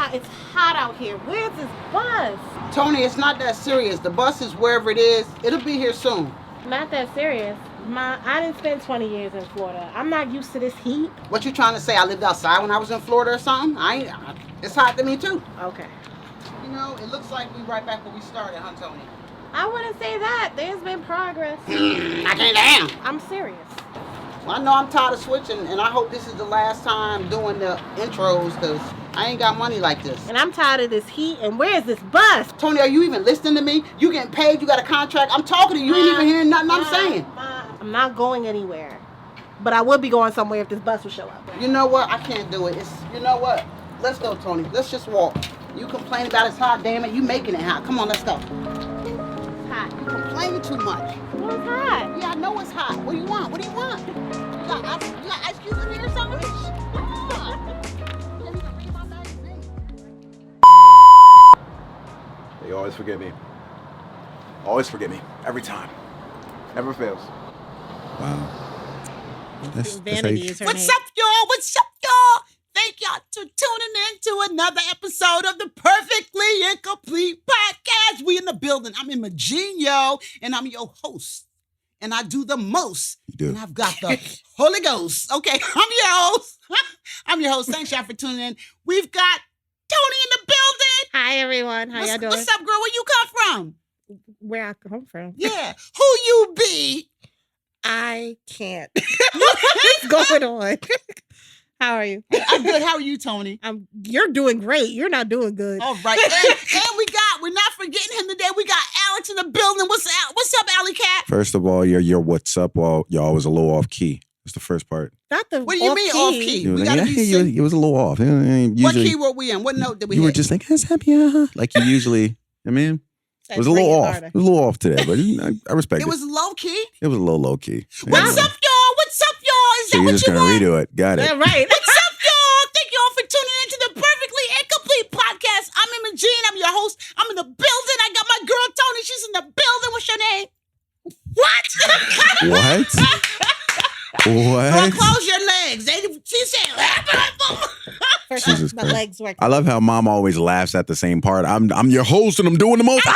God, it's hot out here. Where's this bus? Toni, it's not that serious. The bus is wherever it is. It'll be here soon. Not that serious. I didn't spend 20 years in Florida. I'm not used to this heat. What you trying to say? I lived outside when I was in Florida or something? It's hot to me too. Okay. You know, it looks like we right back where we started, huh, Toni? I wouldn't say that. There's been progress. I can't damn. I'm serious. Well, I know I'm tired of switching, and I hope this is the last time doing the intros, because I ain't got money like this. And I'm tired of this heat, and where's this bus? Toni, are you even listening to me? You getting paid, you got a contract. I'm talking to you, you ain't even hearing nothing I'm saying. I'm not going anywhere. But I would be going somewhere if this bus would show up. You know what? I can't do it. You know what? Let's go, Toni. Let's just walk. You complain about it's hot, damn it. You making it hot. Come on, let's go. It's hot. You complaining too much. Well, it's hot. Yeah, I know it's hot. What do you want? What do you want? You got ice cubes in here or something? Come on. Can't even read my magazine. They always forget me. Always forget me. Every time. Never fails. Wow. Vanity is her What's name. up, y'all? What's up, y'all? Thank y'all for tuning in to another episode of the Perfectly Incomplete Podcast. We in the building. I'm Imogene, yo, and I'm your host. And I do the most. You do. And I've got the Holy Ghost. Okay, I'm your host. I'm your host. Thanks, y'all, for tuning in. We've got Toni in the building. Hi, everyone. How y'all doing? What's up, girl? Where you come from? Where I come from? Yeah. Who you be? I can't. What's going on? How are you? I'm good. How are you, Toni? You're doing great. You're not doing good. All right. And we're not forgetting him today. We got Alex in the building. What's up, Alley Cat? First of all, your what's up? Well, y'all was a little off key. That's the first part. Not the What do you mean off key? You We was gotta like, be yeah, sing- you was a little off. Usually, What key were we in? What note did we you hit? were just like, like you usually. I mean, it was a little off. It was a little off today, but I respect it. It was low key. It was a little low key. What's up, y'all? What's up, y'all? Is So that you're what just you gonna want? redo it. Got it. Yeah, right. What's up, y'all? Thank y'all for tuning into the Perfectly Incomplete Podcast. I'm Imogene. I'm your host. I'm in the building. I got my girl Toni. She's in the building. What's your name? What? What? Girl, What? close your legs. She said. First Jesus my Christ. legs work. I love how mom always laughs at the same part. I'm your host and I'm doing the most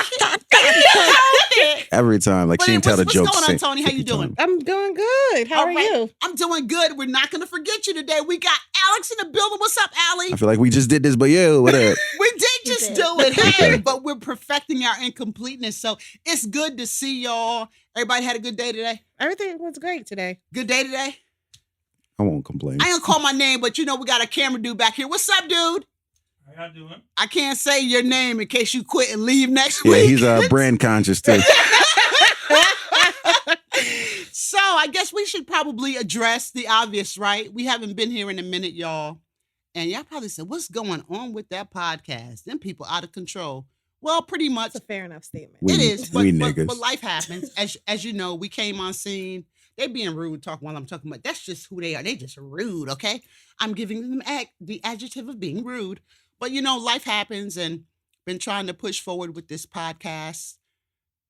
every time. Like she didn't tell the joke. What's going on, Toni? How you doing? I'm doing good. How All are right. you? I'm doing good. We're not going to forget you today. We got Alex in the building. What's up, Allie? I feel like we just did this, but yeah, what up? We did just did. do it, hey, but we're perfecting our incompleteness. So it's good to see y'all. Everybody had a good day today? Everything was great today. Good day today? I won't complain. I ain't gonna call my name, but you know we got a camera dude back here. What's up, dude? How y'all doing? I can't say your name in case you quit and leave next Yeah, week. he's brand conscious too. So I guess we should probably address the obvious, right? We haven't been here in a minute, y'all. And y'all probably said, what's going on with that podcast? Them people out of control. Well, pretty much That's a fair enough statement. We- it is. we But niggas. life happens. As you know, we came on scene. They being rude talking while I'm talking about. That's just who they are. They just rude, okay? I'm giving them the adjective of being rude. But you know, life happens, and been trying to push forward with this podcast,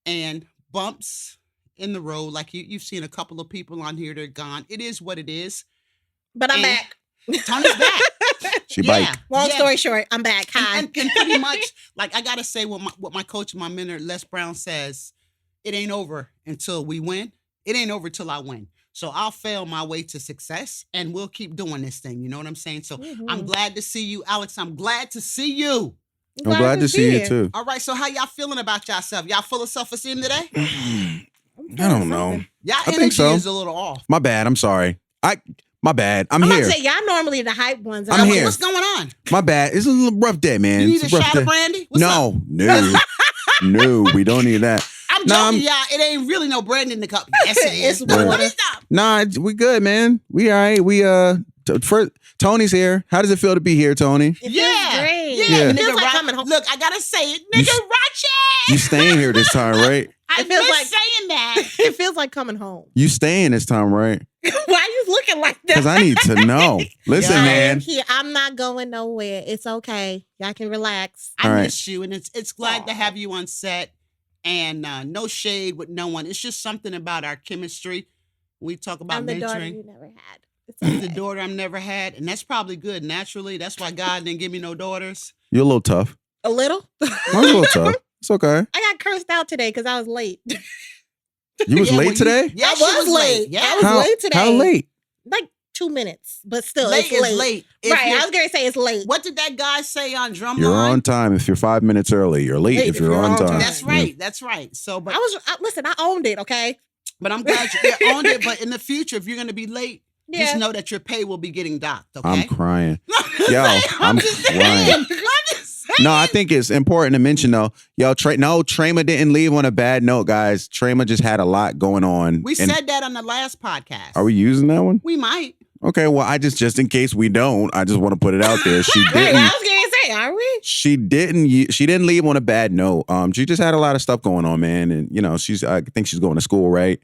and bumps in the road. Like you've seen a couple of people on here that are gone. It is what it is. But I'm And back. Tony's back. She bite. Long Yeah. story short, I'm back. Hi. And pretty much, like I gotta say what my coach, my mentor, Les Brown says, it ain't over until we win. It ain't over till I win. So I'll fail my way to success, and we'll keep doing this thing. You know what I'm saying? So I'm glad to see you, Alex. I'm glad to see you. I'm glad to see you too. All right. So how y'all feeling about yourself? Y'all full of self-esteem today? I don't know. Y'all I think energy so. is a little off. My bad. I'm sorry. My bad. I'm I'm about here. to say, y'all normally the hype ones. I'm here. What's going on? My bad. It's a little rough day, man. You need It's a rough shot of day. brandy? What's up? No, no, we don't need that. I'm Nah, joking, y'all. It ain't really no brandy in the cup. Yes, it is. It's What water. is that? Nah, we good, man. We all right. We first, Tony's here. How does it feel to be here, Tony? It feels Yeah. great. Yeah. Yeah. It feels Nigga like Rock- coming home. Look, I gotta say it. You Nigga s- Ratchet! You staying here this time, right? I It feels miss like- saying that. It feels like coming home. You staying this time, right? Why are you looking like that? Because I need to know. Listen, Yeah. man. I'm not going nowhere. It's okay. Y'all can relax. I All right. miss you, and it's glad to have you on set. And no shade with no one. It's just something about our chemistry. We talk about I'm the daughter mentoring. you never had. It's He's the okay. daughter I've never had, and that's probably good. Naturally, that's why God didn't give me no daughters. You're a little tough. A little. Mine's a little tough. It's okay. I got cursed out today because I was late. You was Yeah, late well, today? Yeah, I she was late. Yeah, I was late today. How late? Like 2 minutes, but still, late it's is late. late. If Right, you're- I was gonna say it's late. What did that guy say on Drumline? You're on time if you're 5 minutes early. You're late if you're on time. That's right. That's right. So, but Listen, I owned it. Okay. But I'm glad you owned it. But in the future, if you're going to be late, just know that your pay will be getting docked. Okay. I'm crying. Yo, I'm crying. No, I think it's important to mention though. Trema didn't leave on a bad note, guys. Trema just had a lot going on. We said that on the last podcast. Are we using that one? We might. Okay, well, just in case we don't, I just want to put it out there. She Wait, didn't. I was gonna say, are we? She didn't leave on a bad note. She just had a lot of stuff going on, man, and I think she's going to school, right?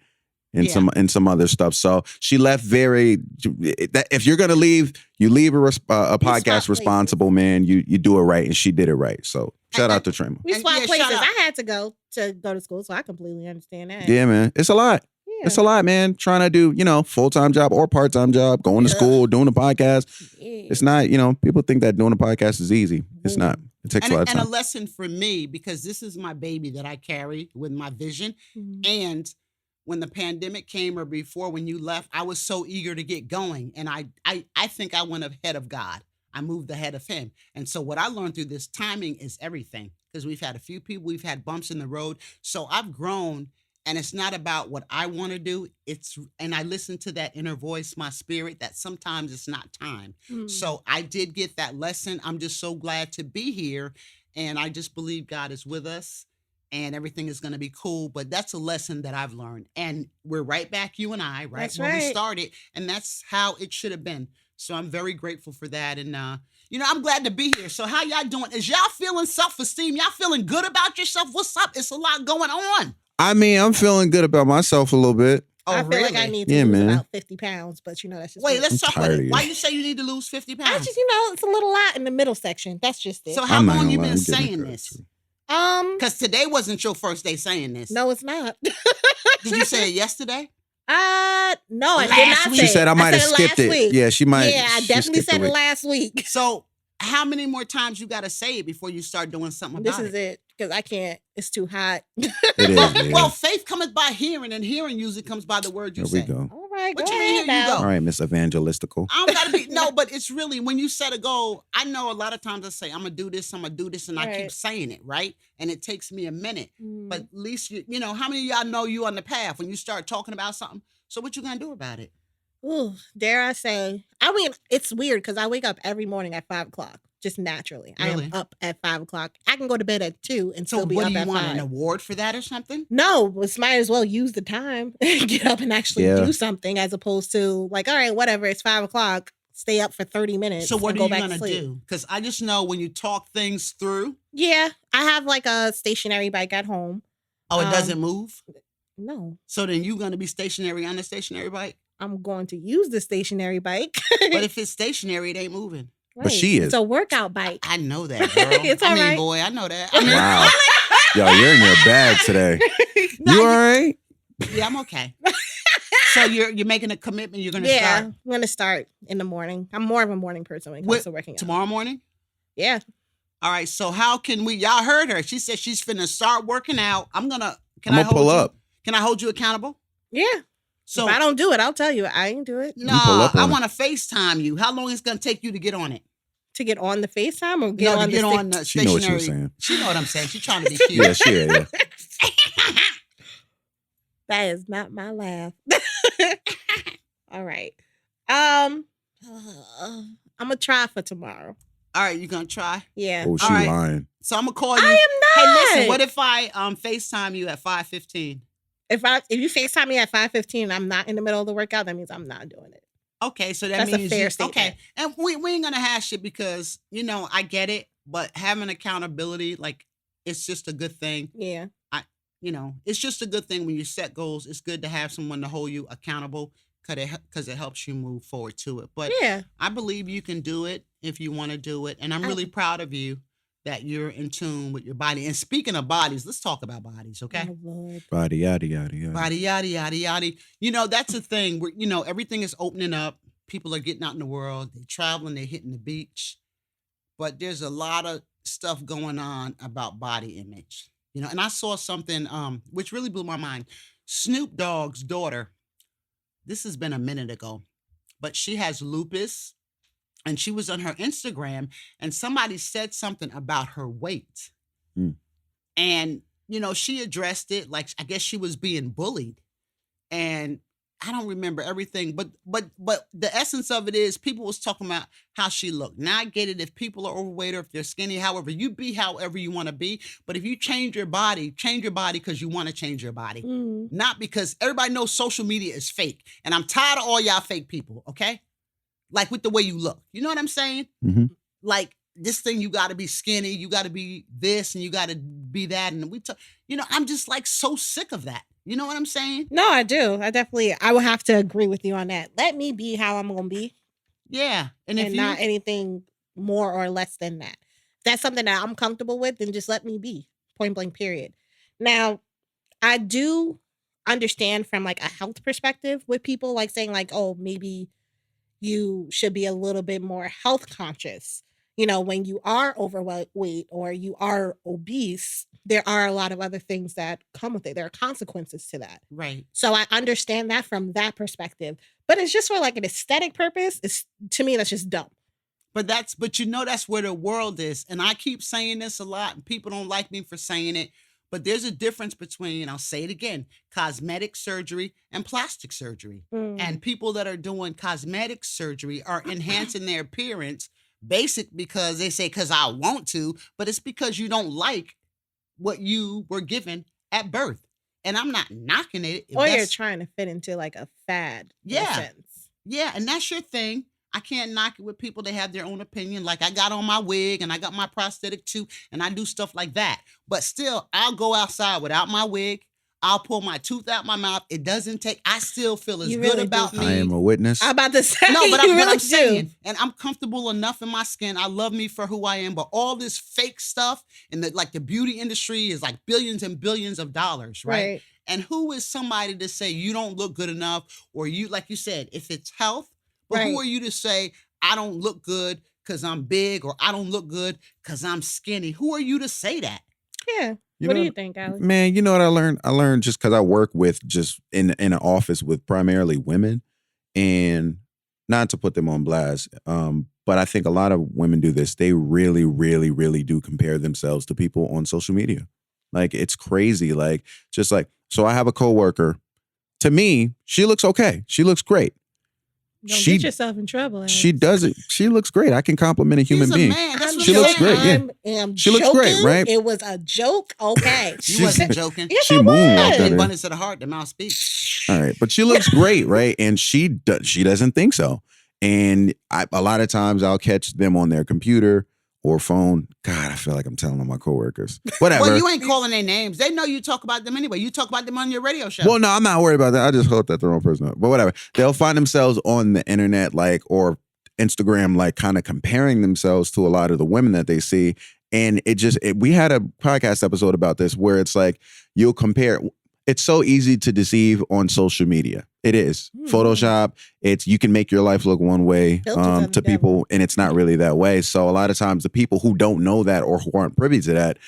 And some other stuff. So she left if you're gonna leave, you leave a podcast responsible, man. You do it right, and she did it right. So shout out to Trema. We swapped places. I had to go to school, so I completely understand that. Yeah, man, it's a lot. Yeah. It's a lot, man. Trying to do full-time job or part-time job, going to school, doing a podcast. Yeah. It's not. People think that doing a podcast is easy. It's not. It takes a lot of time. And a lesson for me, because this is my baby that I carry with my vision, and when the pandemic came or before when you left, I was so eager to get going. And I think I went ahead of God. I moved ahead of him. And so what I learned through this, timing is everything, because we've had a few people, we've had bumps in the road. So I've grown, and it's not about what I want to do. And I listen to that inner voice, my spirit, that sometimes it's not time. So I did get that lesson. I'm just so glad to be here. And I just believe God is with us. And everything is going to be cool. But that's a lesson that I've learned. And we're right back, you and I, right? That's where right. we started. And that's how it should have been. So I'm very grateful for that. And, I'm glad to be here. So how y'all doing? Is y'all feeling self-esteem? Y'all feeling good about yourself? What's up? It's a lot going on. I mean, I'm feeling good about myself a little bit. Oh, I feel like I need to lose about 50 pounds, but that's just Wait, let's talk about it. you. Why you say you need to lose 50 pounds? I just, it's a little lot in the middle section. That's just it. So how long you been I'm getting saying encouraged. this? Because today wasn't your first day saying this. No, it's not. Did you say it yesterday? No, I did not Last week. say She said I might have skipped it. Week. Yeah, she might. Yeah, I she definitely skipped said a it week. last week. So how many more times you got to say it before you start doing something about This is it, because I can't. It's too hot. It is. Yeah. Well, faith cometh by hearing, and hearing usually comes by the word you There we say. go. All right, What go you mean, ahead here you now. go? All right, Miss Evangelistical. I don't gotta be no, but it's really when you set a goal. I know a lot of times I say I'm gonna do this, and I keep Right. saying it, right? And it takes me a minute, Mm. but at least you know how many of y'all know you on the path when you start talking about something. So what you gonna do about it? Ooh, dare I say? I mean, it's weird because I wake up every morning at 5 o'clock, just naturally. Really? I am up at 5 o'clock. I can go to bed at 2 and So still be what up do you at want? 5. An award for that or something? No, might as well use the time and get up and actually Yeah. do something, as opposed to all right, whatever, it's 5 o'clock. Stay up for 30 minutes. So what and are go you back gonna to sleep. do? Because I just know when you talk things through, Yeah, I have a stationary bike at home. it doesn't move. No, So then you gonna be stationary on the stationary bike. I'm going to use the stationary bike. But if it's stationary, it ain't moving. But she is. It's a workout bike. I know that, girl. It's I all mean, right. boy, I know that. I mean, Wow. Yo, you're in your bag today. You all right? yeah, I'm okay. So you're making a commitment. You're gonna Yeah, start I'm going to start in the morning. I'm more of a morning person when it comes to working out. tomorrow morning. Yeah. All right. So how can we? Y'all heard her. She said she's finna start working out. Can I'm I gonna hold pull you? up. Can I hold you accountable? Yeah. So if I don't do it, I'll tell you. I ain't do it. no, pull up I on it. want to FaceTime you. How long is it gonna take you to get on it? To get on the FaceTime or No, to on get the on the She know what stationary. you're saying. She know what I'm saying. She's trying to be cute. Yeah, she is. Yeah. That is not my laugh. All right. I'm gonna try for tomorrow. All right, you gonna try? Yeah. Oh, she All right. lying. So I'm gonna call you. I am Hey, not. listen. What if I FaceTime you at 5:15? If you FaceTime me at 5:15 and I'm not in the middle of the workout, that means I'm not doing it. Okay, so that That's a means fair okay, statement. and we ain't gonna hash it because I get it, but having accountability, it's just a good thing. Yeah. It's just a good thing when you set goals. It's good to have someone to hold you accountable because it helps you move forward to it. But Yeah. I believe you can do it if you want to do it, and I'm really proud of you that you're in tune with your body. And speaking of bodies, let's talk about bodies, okay? Oh, Lord. Body, yada, yada, yada. Body, yada, yada, yada. That's the thing where, everything is opening up. people are getting out in the world, they're traveling, they're hitting the beach. But there's a lot of stuff going on about body image. And I saw something which really blew my mind. Snoop Dogg's daughter, this has been a minute ago, but she has lupus, and she was on her Instagram, and somebody said something about her weight. Mm. And, she addressed it like I guess she was being bullied. And I don't remember everything, but the essence of it is people was talking about how she looked. Now I get it if people are overweight or if they're skinny, however, you be however you want to be. But if you change your body because you want to change your body. Not because everybody knows social media is fake. And I'm tired of all y'all fake people, okay? Like with the way you look. You know what I'm saying? Mm-hmm. Like this thing, you got to be skinny, you got to be this, and you got to be that. And I'm just like so sick of that. You know what I'm saying? No, I do. I will have to agree with you on that. Let me be how I'm going to be. Yeah. And not anything more or less than that. If that's something that I'm comfortable with, then just let me be. Point blank, period. Now, I do understand from like a health perspective with people like saying like, oh, maybe you should be a little bit more health conscious. When you are overweight or you are obese, there are a lot of other things that come with it. There are consequences to that. Right. So I understand that from that perspective. But it's just for like an aesthetic purpose. To me, that's just dumb. But that's where the world is. And I keep saying this a lot, and people don't like me for saying it. But there's a difference between, I'll say it again, cosmetic surgery and plastic surgery. And people that are doing cosmetic surgery are enhancing their appearance because they say, because I want to, but it's because you don't like what you were given at birth. And I'm not knocking it. Or you're trying to fit into like a fad. Yeah. In a sense. Yeah. And that's your thing. I can't knock it with people. They have their own opinion. Like I got on my wig and I got my prosthetic too. And I do stuff like that. But still, I'll go outside without my wig. I'll pull my tooth out my mouth. It doesn't take, I still feel as good about me. I am a witness. I'm about to say, no, but really I'm saying, and I'm comfortable enough in my skin. I love me for who I am. But all this fake stuff and the beauty industry is like billions and billions of dollars, right? And who is somebody to say you don't look good enough, or you, like you said, if it's health, but who are you to say I don't look good because I'm big, or I don't look good because I'm skinny? Who are you to say that? Yeah. What do you think, Alex? Man, you know what I learned? I learned just because I work with just in an office with primarily women, and not to put them on blast, but I think a lot of women do this. They really, really, really do compare themselves to people on social media. Like it's crazy. Like just like, so I have a coworker. To me, she looks okay. She looks great. Don't get yourself in trouble. Alex. She does it. She looks great. I can compliment a human being. She looks great. Yeah, she looks great, right? It was a joke. Okay, you wasn't joking. Yes, she moonwalked. Abundance of the heart, the mouth speaks. All right, but she looks great, right? And she doesn't think so. And a lot of times I'll catch them on their computer or phone. God, I feel like I'm telling my coworkers. Whatever. Well, you ain't calling their names. They know you talk about them anyway. You talk about them on your radio show. Well, no, I'm not worried about that. I just hope that the wrong person. But whatever. They'll find themselves on the internet, like, or Instagram, like kind of comparing themselves to a lot of the women that they see. And we had a podcast episode about this where it's like, you'll compare. It's so easy to deceive on social media. It is. Photoshop. You can make your life look one way to people, and it's not really that way. So a lot of times the people who don't know that or who aren't privy to that,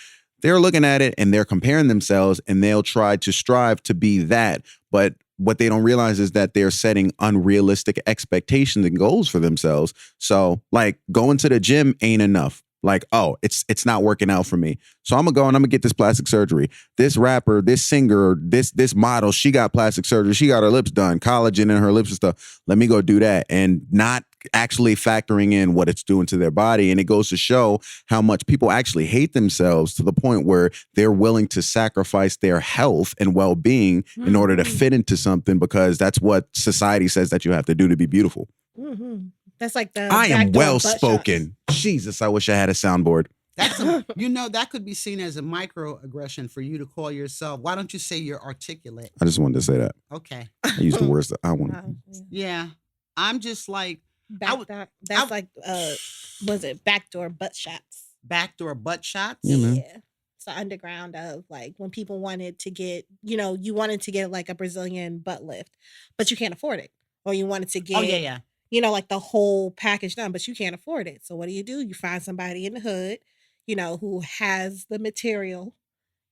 they're looking at it and they're comparing themselves, and they'll try to strive to be that. But what they don't realize is that they're setting unrealistic expectations and goals for themselves. So like going to the gym ain't enough. Like, oh, it's not working out for me. So I'm gonna go and I'm gonna get this plastic surgery. This rapper, this singer, this model, she got plastic surgery. She got her lips done, collagen in her lips and stuff. Let me go do that, and not actually factoring in what it's doing to their body. And it goes to show how much people actually hate themselves to the point where they're willing to sacrifice their health and well-being in order to fit into something, because that's what society says that you have to do to be beautiful. Mm-hmm. That's like I am well spoken. Jesus, I wish I had a soundboard. That's that could be seen as a microaggression for you to call yourself. Why don't you say you're articulate? I just wanted to say that. Okay. I use the words that I want. Yeah. I'm just like that's like was it backdoor butt shots? Backdoor butt shots? Yeah, man. Yeah. It's the underground of like when people wanted to get, you wanted to get like a Brazilian butt lift, but you can't afford it. Or you wanted to get like the whole package done, but you can't afford it. So what do? You find somebody in the hood, who has the material,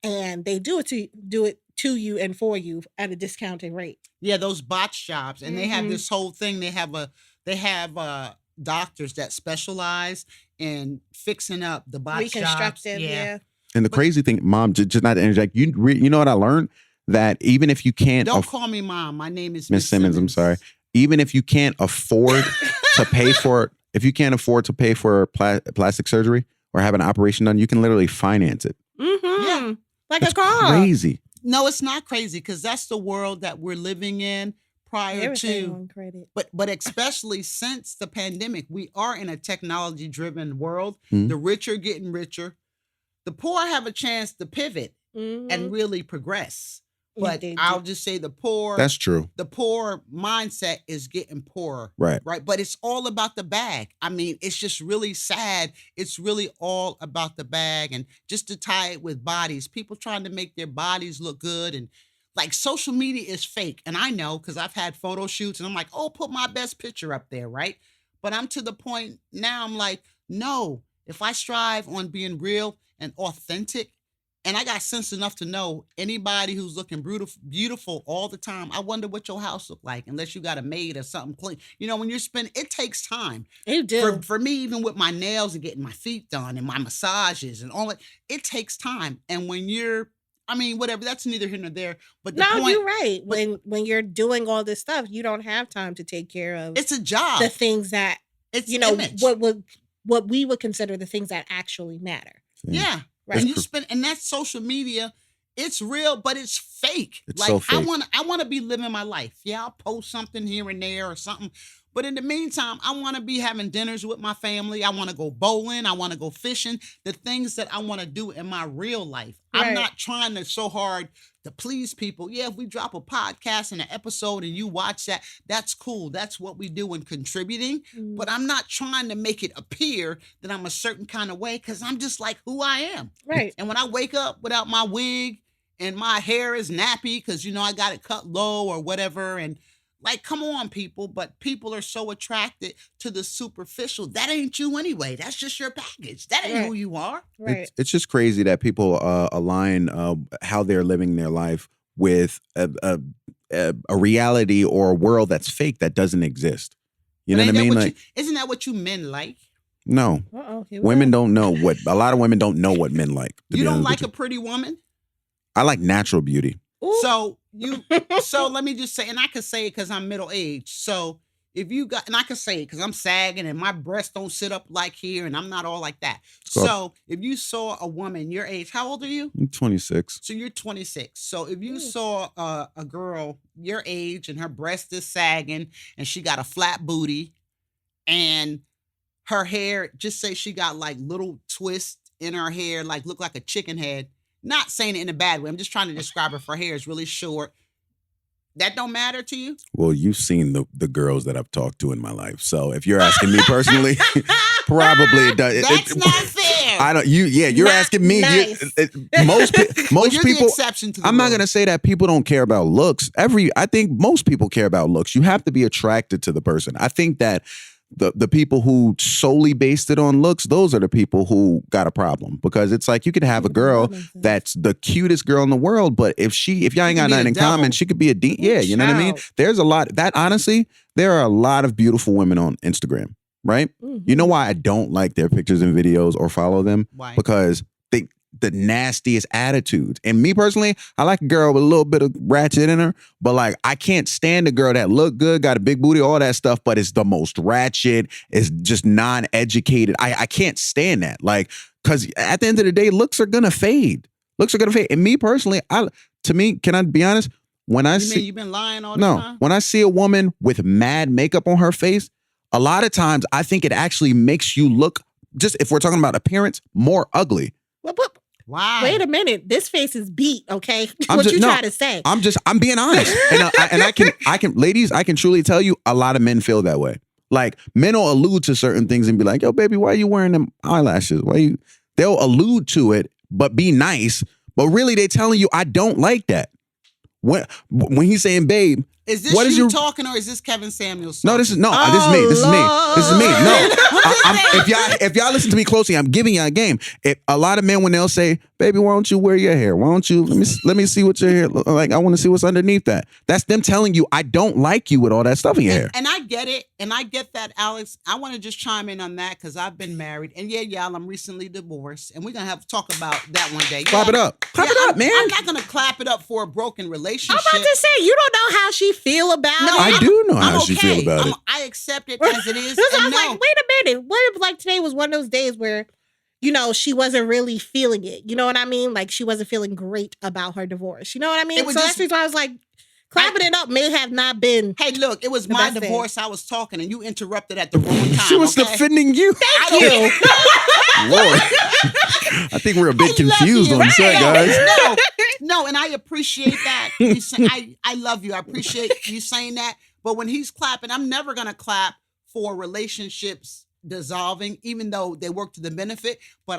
and they do it to you and for you at a discounted rate. Yeah, those botch jobs, and they have Mhm. this whole thing. They have doctors that specialize in fixing up the botch jobs. Reconstructive, yeah. And the But- crazy thing, Mom, just not to interject, you know what I learned? That even if you can't Don't call me Mom. My name is Miss Simmons, I'm sorry. Even if you can't afford to pay for plastic surgery or have an operation done, you can literally finance it. Mm-hmm. Yeah. Like That's a car. crazy. No, it's not crazy because that's the world that we're living in prior Everything to. on credit. But especially since the pandemic, we are in a technology driven world. Mhm. The rich are getting richer. The poor have a chance to pivot Mhm. and really progress. Yeah, But they do. I'll just say the poor mindset is getting poorer. Right. Right. But it's all about the bag. I mean, it's just really sad. It's really all about the bag. And just to tie it with bodies, people trying to make their bodies look good. And like social media is fake. And I know because I've had photo shoots and I'm like, oh, put my best picture up there. Right. But I'm to the point now, I'm like, no, if I strive on being real and authentic, and I got sense enough to know anybody who's looking beautiful all the time, I wonder what your house look like unless you got a maid or something clean. When you're spending, it takes time. They do. For me, even with my nails and getting my feet done and my massages and all that, it takes time. And when whatever, that's neither here nor there. But the No, point, you're right. When you're doing all this stuff, you don't have time to take care of it's a job. the things that It's image. what we would consider the things that actually matter. Yeah. Right. And that's social media. It's real, but it's fake. It's like so fake. I want to be living my life. Yeah, I'll post something here and there or something. But in the meantime, I want to be having dinners with my family. I want to go bowling. I want to go fishing. The things that I want to do in my real life. Right. I'm not trying to so hard to please people. Yeah, if we drop a podcast and an episode and you watch that, that's cool. That's what we do in contributing. Mm. But I'm not trying to make it appear that I'm a certain kind of way because I'm just like who I am. Right. And when I wake up without my wig and my hair is nappy because, I got it cut low or whatever. And like, come on, people. But people are so attracted to the superficial. That ain't you anyway. That's just your package. That ain't Right. who you are. Right. It's just crazy that people align how they're living their life with a reality or a world that's fake that doesn't exist. You know But what I ain't mean? that Like, isn't that what you men like? no, Uh-oh. Here we women go. don't know a lot of women don't know what men like. to You be don't honest like with a pretty woman? I like natural beauty. Ooh. So let me just say, and I can say it because I'm middle aged. So if you got, and I can say it because I'm sagging and my breasts don't sit up like here and I'm not all like that. Cool. So if you saw a woman your age, how old are you? I'm 26. So you're 26. So if you Ooh. saw a girl your age and her breast is sagging and she got a flat booty and her hair, just say she got like little twists in her hair, like look like a chicken head. Not saying it in a bad way. I'm just trying to describe her. Her hair is really short. That don't matter to you? Well, you've seen the girls that I've talked to in my life. So if you're asking me personally, probably it does. That's not fair. I don't. You're Not asking me. nice. Most Well, you're people. the exception to the I'm not rule. gonna say that people don't care about looks. I think most people care about looks. You have to be attracted to the person. I think that the people who solely based it on looks, those are the people who got a problem, because it's like you could have a girl that's the cutest girl in the world, but if y'all ain't got can be nothing the in common, devil. she could be yeah, you know what I mean? Child. There's a lot that honestly, there are a lot of beautiful women on Instagram, right? Mhm. You know why I don't like their pictures and videos or follow them? Why? Because the nastiest attitudes. And me personally, I like a girl with a little bit of ratchet in her, but like I can't stand a girl that look good, got a big booty, all that stuff, but it's the most ratchet, is just non-educated. I can't stand that. Like, because at the end of the day, looks are gonna fade. Looks are gonna fade. And me personally, can I be honest? When I You mean you've been lying all this time? when I see a woman with mad makeup on her face, a lot of times I think it actually makes you look, just if we're talking about appearance, more ugly. Why? Wait a minute. This face is beat, okay? I'm What just- you no, trying to say? I'm being honest. And I can, ladies, I can truly tell you a lot of men feel that way. Like, men will allude to certain things and be like, yo, baby, why are you wearing them eyelashes? They'll allude to it, but be nice. But really, they telling you, I don't like that. when he's saying, babe, Is this what is you your talking or is this Kevin Samuels? no, this is no, Oh, this is me. This is me. This is me. No, Lord. if y'all listen to me closely, I'm giving you a game. A lot of men when they'll say, "Baby, why don't you wear your hair? Why don't you let me see what your hair look like? I want to see what's underneath that." That's them telling you, "I don't like you with all that stuff in your hair." And I get it, and I get that, Alex. I want to just chime in on that because I've been married, and y'all, I'm recently divorced, and we're gonna have to talk about that one day. Clap it up, man. I'm not gonna clap it up for a broken relationship. I'm about to say, you don't know how she feel about No, it. I do know I'm how she feel about it. I accept it as it is. So I And was no, like, wait a minute. What if like today was one of those days where, you know, she wasn't really feeling it? You know what I mean? Like she wasn't feeling great about her divorce. You know what I mean? It So was that's just- the reason why I was like, clapping it up may have not been. hey, look, it was The my best thing. divorce. I was talking, and you interrupted at the wrong time. She was okay? defending you. I don't- Lord, I think we're a bit I love confused you. on set, guys. No, and I appreciate that. I love you. I appreciate you saying that. But when he's clapping, I'm never gonna clap for relationships dissolving, even though they work to the benefit. But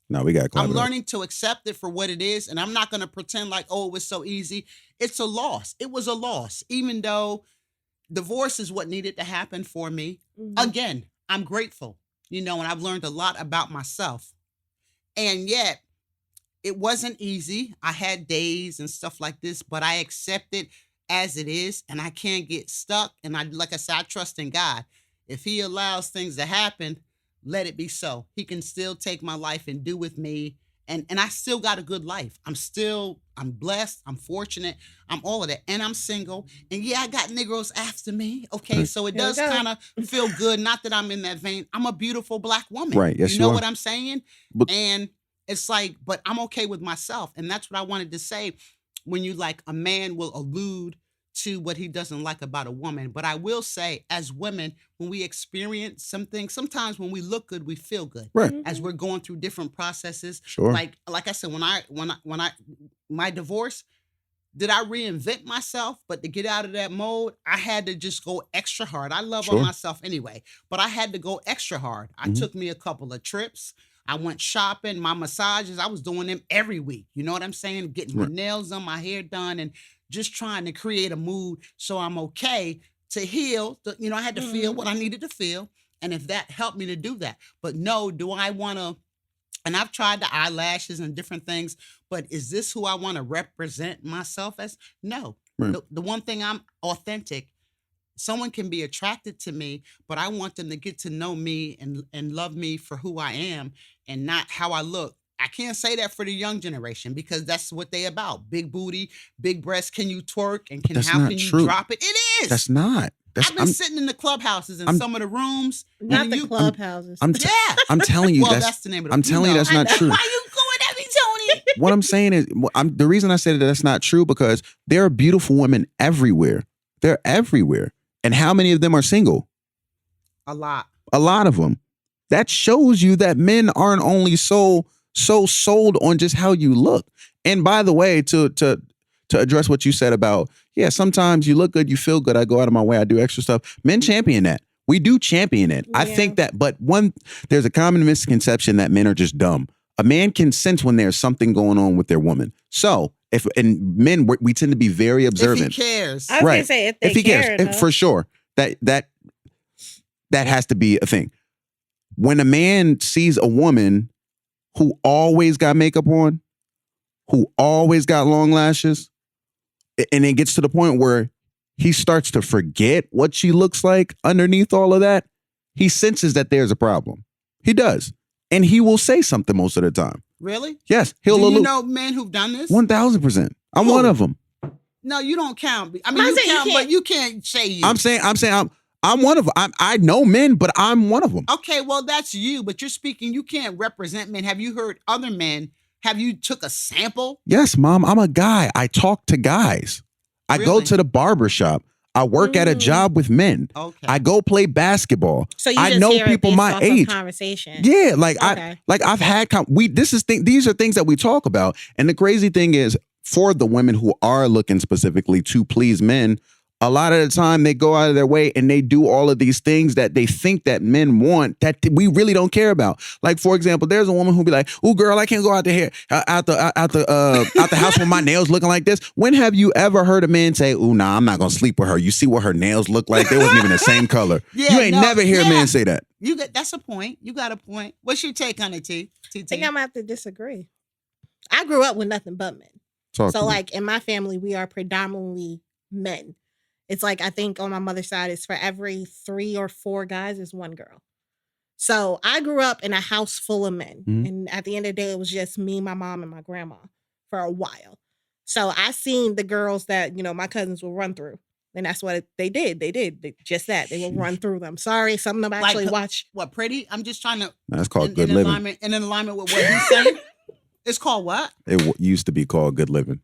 No, we got. I'm learning to accept it for what it is, and I'm not gonna pretend like, oh, it was so easy. It's a loss. It was a loss, even though divorce is what needed to happen for me. Again, I'm grateful, and I've learned a lot about myself. And yet, it wasn't easy. I had days and stuff like this, but I accept it as it is, and I can't get stuck. And like I said, I trust in God. If He allows things to happen, let it be so. He can still take my life and do with me. And I still got a good life. I'm blessed. I'm fortunate. I'm all of that. And I'm single. And yeah, I got Negroes after me. Okay. So it There we does go. kind of feel good. Not that I'm in that vein. I'm a beautiful Black woman. Right. Yes, you you know are. what I'm saying? But- And it's like, but I'm okay with myself. And that's what I wanted to say when you like a man will allude to what he doesn't like about a woman. But I will say, as women, when we experience something, sometimes when we look good, we feel good. Right. As we're going through different processes. Sure. Like I said, when I my divorce, did I reinvent myself? But to get out of that mode, I had to just go extra hard. I love on Sure. myself anyway, but I had to go extra hard. I Mhm. took me a couple of trips. I went shopping, my massages, I was doing them every week. You know what I'm saying? Getting my Right. nails done, my hair done, and just trying to create a mood so I'm okay to heal. I had to feel what I needed to feel. And if that helped me to do that. But no, do I want to, and I've tried the eyelashes and different things, but is this who I want to represent myself as? No. Right. The one thing, I'm authentic. Someone can be attracted to me, but I want them to get to know me and love me for who I am and not how I look. I can't say that for the young generation because that's what they about. Big booty, big breasts. Can you twerk and That's how not can you true. drop it? It is. That's not. That's I've been sitting in the clubhouses in I'm- some of the rooms. Not and the you- clubhouses. Yeah. I'm telling you Well, that's that's the name of the I'm telling you that's not true. Why you going at me, Tony? What I'm saying is the reason I said that that's not true because there are beautiful women everywhere. They're everywhere. And how many of them are single? A lot. A lot of them. That shows you that men aren't only so sold on just how you look. And by the way, to address what you said about, yeah, sometimes you look good, you feel good, I go out of my way, I do extra stuff. Men champion that. We do champion it. I Yeah. think that, but there's a common misconception that men are just dumb. A man can sense when there's something going on with their woman. So and men, we tend to be very observant. If he cares. I was Right. gonna say if they If he cares, cared, huh? for sure, that has to be a thing. When a man sees a woman who always got makeup on, who always got long lashes, and it gets to the point where he starts to forget what she looks like underneath all of that, he senses that there's a problem. He does. And he will say something most of the time. Really? Yes, he'll Do you allude. know men who've done this? 1,000%. I'm Who? one of them. No, you don't count. I mean, I'm you saying you count, can't- but you can't say you. I'm saying I'm one of them. I know men, but I'm one of them. Okay, well, that's you, but you're speaking, you can't represent men. Have you heard other men? Have you took a sample? Yes, Mom, I'm a guy. I talk to guys. I go Really? to the barber shop. I work at a Mm. job with men. Okay. I go play basketball. So you I just know hear it people based my off of age. conversation. Yeah, like Okay. I've had these are things that we talk about. And the crazy thing is, for the women who are looking specifically to please men, A lot of the time they go out of their way and they do all of these things that they think that men want that we really don't care about. Like, for example, there's a woman who'll be like, "Oh, girl, I can't go out the house with my nails looking like this." When have you ever heard a man say, "Oh, nah, I'm not gonna sleep with her. You see what her nails look like? They wasn't even the same color." You ain't never hear a man say that. That's a point. You got a point. What's your take on it, T? I think I'm gonna have to disagree. I grew up with nothing but men. So like in my family, we are predominantly men. It's like, I think on my mother's side, it's for every 3 or 4 guys is 1 girl. So I grew up in a house full of men. Mhm. And at the end of the day, it was just me, my mom, and my grandma for a while. So I seen the girls that, my cousins would run through. And that's what they did. Just that. They would run through them. Sorry, some of them actually watch. What, pretty? I'm just trying to. That's called good living. In alignment with what he's saying. It's called what? It used to be called good living.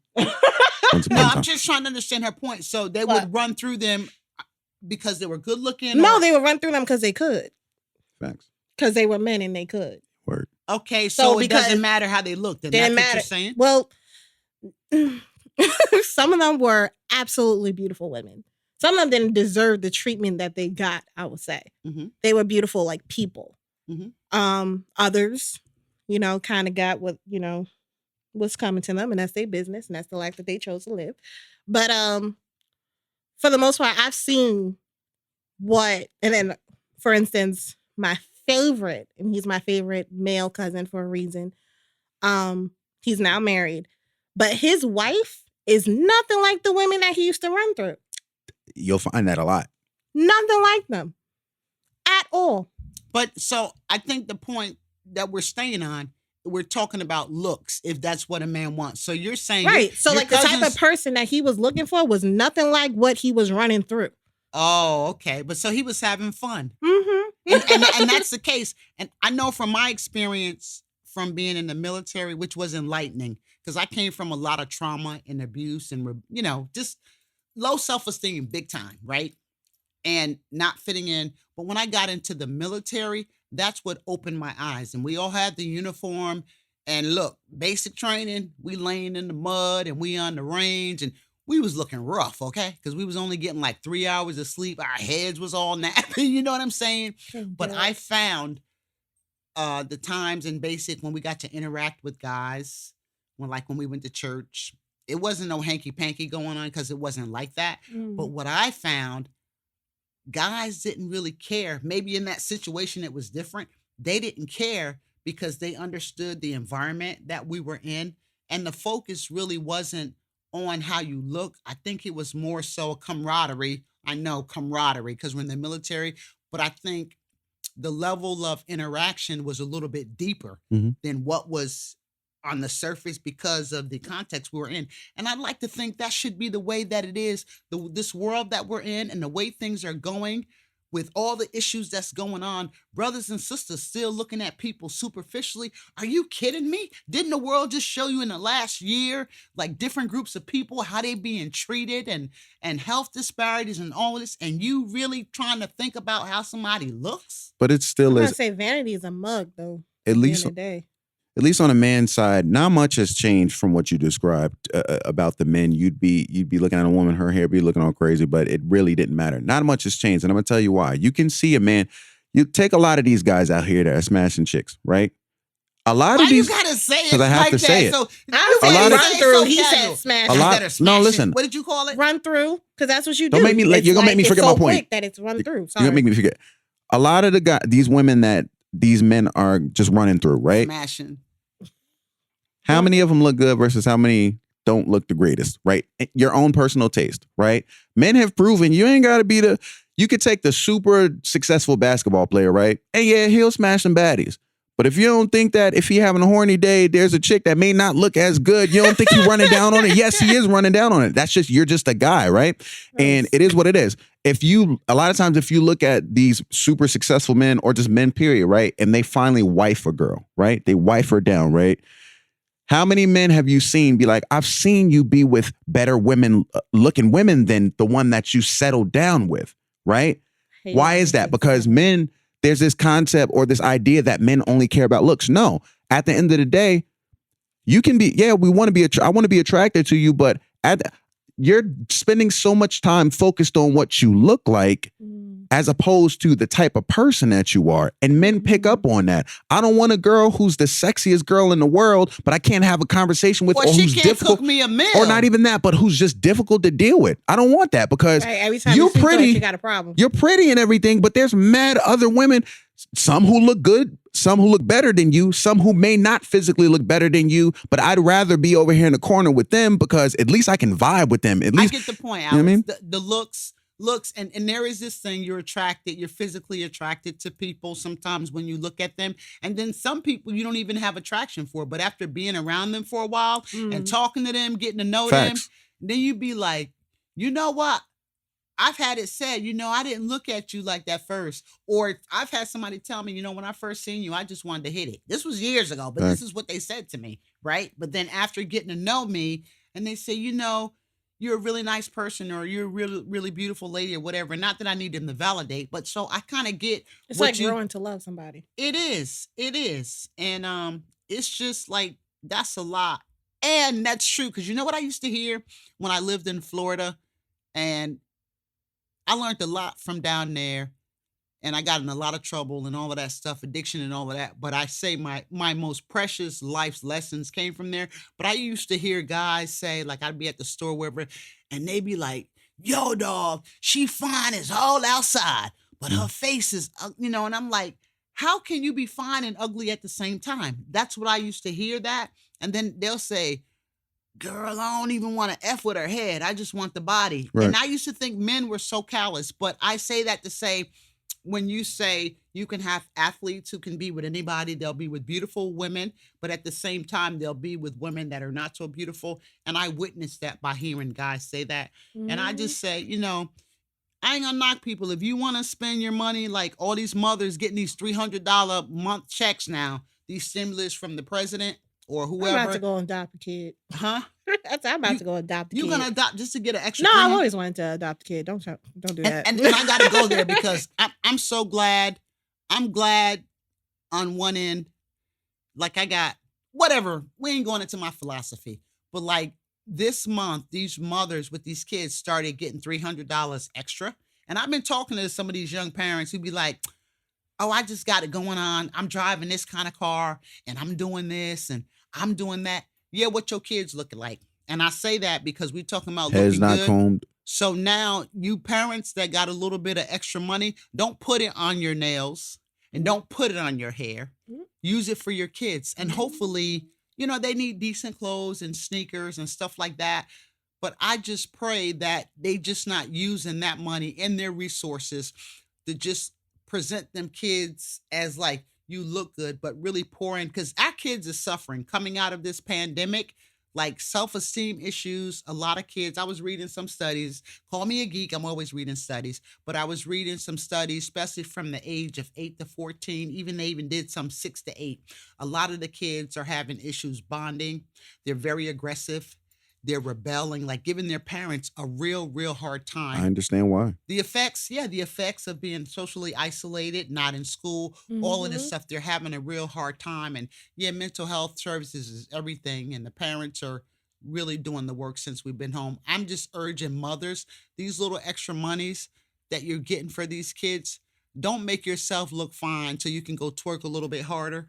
No, I'm just trying to understand her point. So they would run through them because they were good looking? No, they would run through them because they could. Facts. Because they were men and they could. Word. Okay, so it doesn't matter how they looked. Didn't matter. What you're saying? Well, some of them were absolutely beautiful women. Some of them didn't deserve the treatment that they got, I would say. Mm-hmm. They were beautiful like people. Mm-hmm. Others, kind of got what, what's coming to them, and that's their business, and that's the life that they chose to live. But for the most part, I've seen and then, for instance, my favorite, and he's my favorite male cousin for a reason. He's now married, but his wife is nothing like the women that he used to run through. You'll find that a lot. Nothing like them at all. But so I think the point that we're staying on, we're talking about looks, if that's what a man wants. So you're saying, right? So like the type of person that he was looking for was nothing like what he was running through. Oh, okay. But so he was having fun. Mm-hmm. and that's the case. And I know from my experience from being in the military, which was enlightening, because I came from a lot of trauma and abuse and, just low self-esteem, big time, right? And not fitting in. But when I got into the military, that's what opened my eyes. And we all had the uniform. And look, basic training, we laying in the mud and we on the range. And we was looking rough, okay? Because we was only getting like 3 hours of sleep. Our heads was all nappy, you know what I'm saying? But I found the times in basic when we got to interact with guys, when we went to church, it wasn't no hanky-panky going on because it wasn't like that. But what I found, guys didn't really care. Maybe in that situation it was different. They didn't care because they understood the environment that we were in. And the focus really wasn't on how you look. I think it was more so a camaraderie. I know camaraderie because we're in the military, but I think the level of interaction was a little bit deeper than what was on the surface because of the context we were in. And I'd like to think that should be the way that it is. This world that we're in and the way things are going with all the issues that's going on, brothers and sisters still looking at people superficially. Are you kidding me? Didn't the world just show you in the last year, like different groups of people, how they being treated and health disparities and all this? And you really trying to think about how somebody looks? But it still is. I say vanity is a mug, though. At least on a man's side, not much has changed from what you described about the men. You'd be looking at a woman, her hair be looking all crazy, but it really didn't matter. Not much has changed, and I'm gonna tell you why. You can see a man. You take a lot of these guys out here that are smashing chicks, right? A lot of these. You gotta say it because I have like to say that. it. So I lot of- run through. He said smash. A lot. No, listen. What did you call it? Run through, because that's what you do. Don't make me. You're gonna make me forget my point. Quick that it's run through. You're gonna make me forget. A lot of these women that these men are just running through, right? Smashing. How many of them look good versus how many don't look the greatest, right? Your own personal taste, right? Men have proven you ain't got to be you could take the super successful basketball player, right? And yeah, he'll smash some baddies. But if you don't think that if he having a horny day, there's a chick that may not look as good, you don't think he's running down on it? Yes, he is running down on it. You're just a guy, right? And it is what it is. A lot of times, if you look at these super successful men or just men, period, right? And they finally wife a girl, right? They wife her down, right? How many men have you seen be like, I've seen you be with better women, looking women than the one that you settled down with, right? Why is that? Because men, there's this concept or this idea that men only care about looks. No, at the end of the day, you can be, I want to be attracted to you, but you're spending so much time focused on what you look like as opposed to the type of person that you are. And men pick up on that. I don't want a girl who's the sexiest girl in the world, but I can't have a conversation with, Or or she who's can't difficult, cook me a meal. or not even that, but who's just difficult to deal with. I don't want that, because Right, every time you're you see her, pretty, she got a problem. you're pretty and everything, but there's mad other women, some who look good, some who look better than you, some who may not physically look better than you, but I'd rather be over here in the corner with them because at least I can vibe with them. At least I get the point, Alex. You know what I mean? The looks, and there is this thing, you're physically attracted to people sometimes when you look at them. And then some people you don't even have attraction for, but after being around them for a while and talking to them, getting to know Facts. them, then you be like, you know what? I've had it said, I didn't look at you like that first. Or I've had somebody tell me, when I first seen you, I just wanted to hit it. This was years ago, but this is what they said to me, right? But then after getting to know me, and they say, you're a really nice person, or you're a really, really beautiful lady, or whatever. Not that I need them to validate, but so I kind of get It's what like growing to love somebody. It is. And it's just like, that's a lot. And that's true, because you know what I used to hear when I lived in Florida, and I learned a lot from down there, and I got in a lot of trouble and all of that stuff, addiction and all of that. But I say my most precious life's lessons came from there. But I used to hear guys say, like, I'd be at the store, wherever, and they'd be like, yo, dog, she fine as all outside, but her face is, and I'm like, how can you be fine and ugly at the same time? That's what I used to hear that. And then they'll say, girl, I don't even want to F with her head. I just want the body. Right. And I used to think men were so callous, but I say that to say, when you say you can have athletes who can be with anybody, they'll be with beautiful women, but at the same time, they'll be with women that are not so beautiful. And I witnessed that by hearing guys say that. And I just say, I ain't gonna knock people. If you want to spend your money, like all these mothers getting these $300 month checks now, these stimulus from the president or whoever. I'm about to go and adopt a kid. Huh? I'm about to go adopt a kid. You gonna adopt just to get an extra? No, I've penny? always wanted to adopt a kid. Don't do that. And I got to go there because I'm so glad. I'm glad on one end, like I got whatever. We ain't going into my philosophy, but like this month, these mothers with these kids started getting $300 extra. And I've been talking to some of these young parents who be like, oh, I just got it going on. I'm driving this kind of car and I'm doing this and I'm doing that. Yeah, what your kids looking like? And I say that because we talking about Heads looking not good. combed. So now you parents that got a little bit of extra money, don't put it on your nails and don't put it on your hair. Use it for your kids. And hopefully, they need decent clothes and sneakers and stuff like that. But I just pray that they just not using that money and their resources to just present them kids as like, you look good, but really pouring, because our kids are suffering coming out of this pandemic, like self-esteem issues. A lot of kids, I was reading some studies, call me a geek, I'm always reading studies, but I was reading some studies, especially from the age of 8 to 14, they even did some 6 to 8. A lot of the kids are having issues bonding. They're very aggressive. They're rebelling, like giving their parents a real, real hard time. I understand why. The effects of being socially isolated, not in school, all of this stuff, they're having a real hard time. And mental health services is everything. And the parents are really doing the work since we've been home. I'm just urging mothers, these little extra monies that you're getting for these kids, don't make yourself look fine so you can go twerk a little bit harder.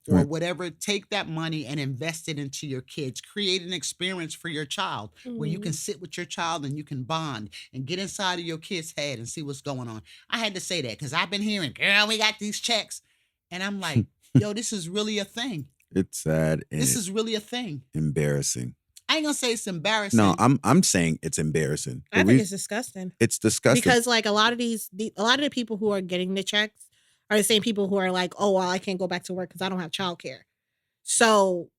Or whatever, take that money and invest it into your kids. Create an experience for your child where you can sit with your child and you can bond and get inside of your kid's head and see what's going on. I had to say that because I've been hearing, girl, we got these checks. And I'm like, yo, this is really a thing. It's sad. And this is really a thing. Embarrassing. I ain't gonna say it's embarrassing. No, I'm saying it's embarrassing. I think it's disgusting. It's disgusting. Because like a lot of the people who are getting the checks are the same people who are like, oh, well, I can't go back to work because I don't have childcare. So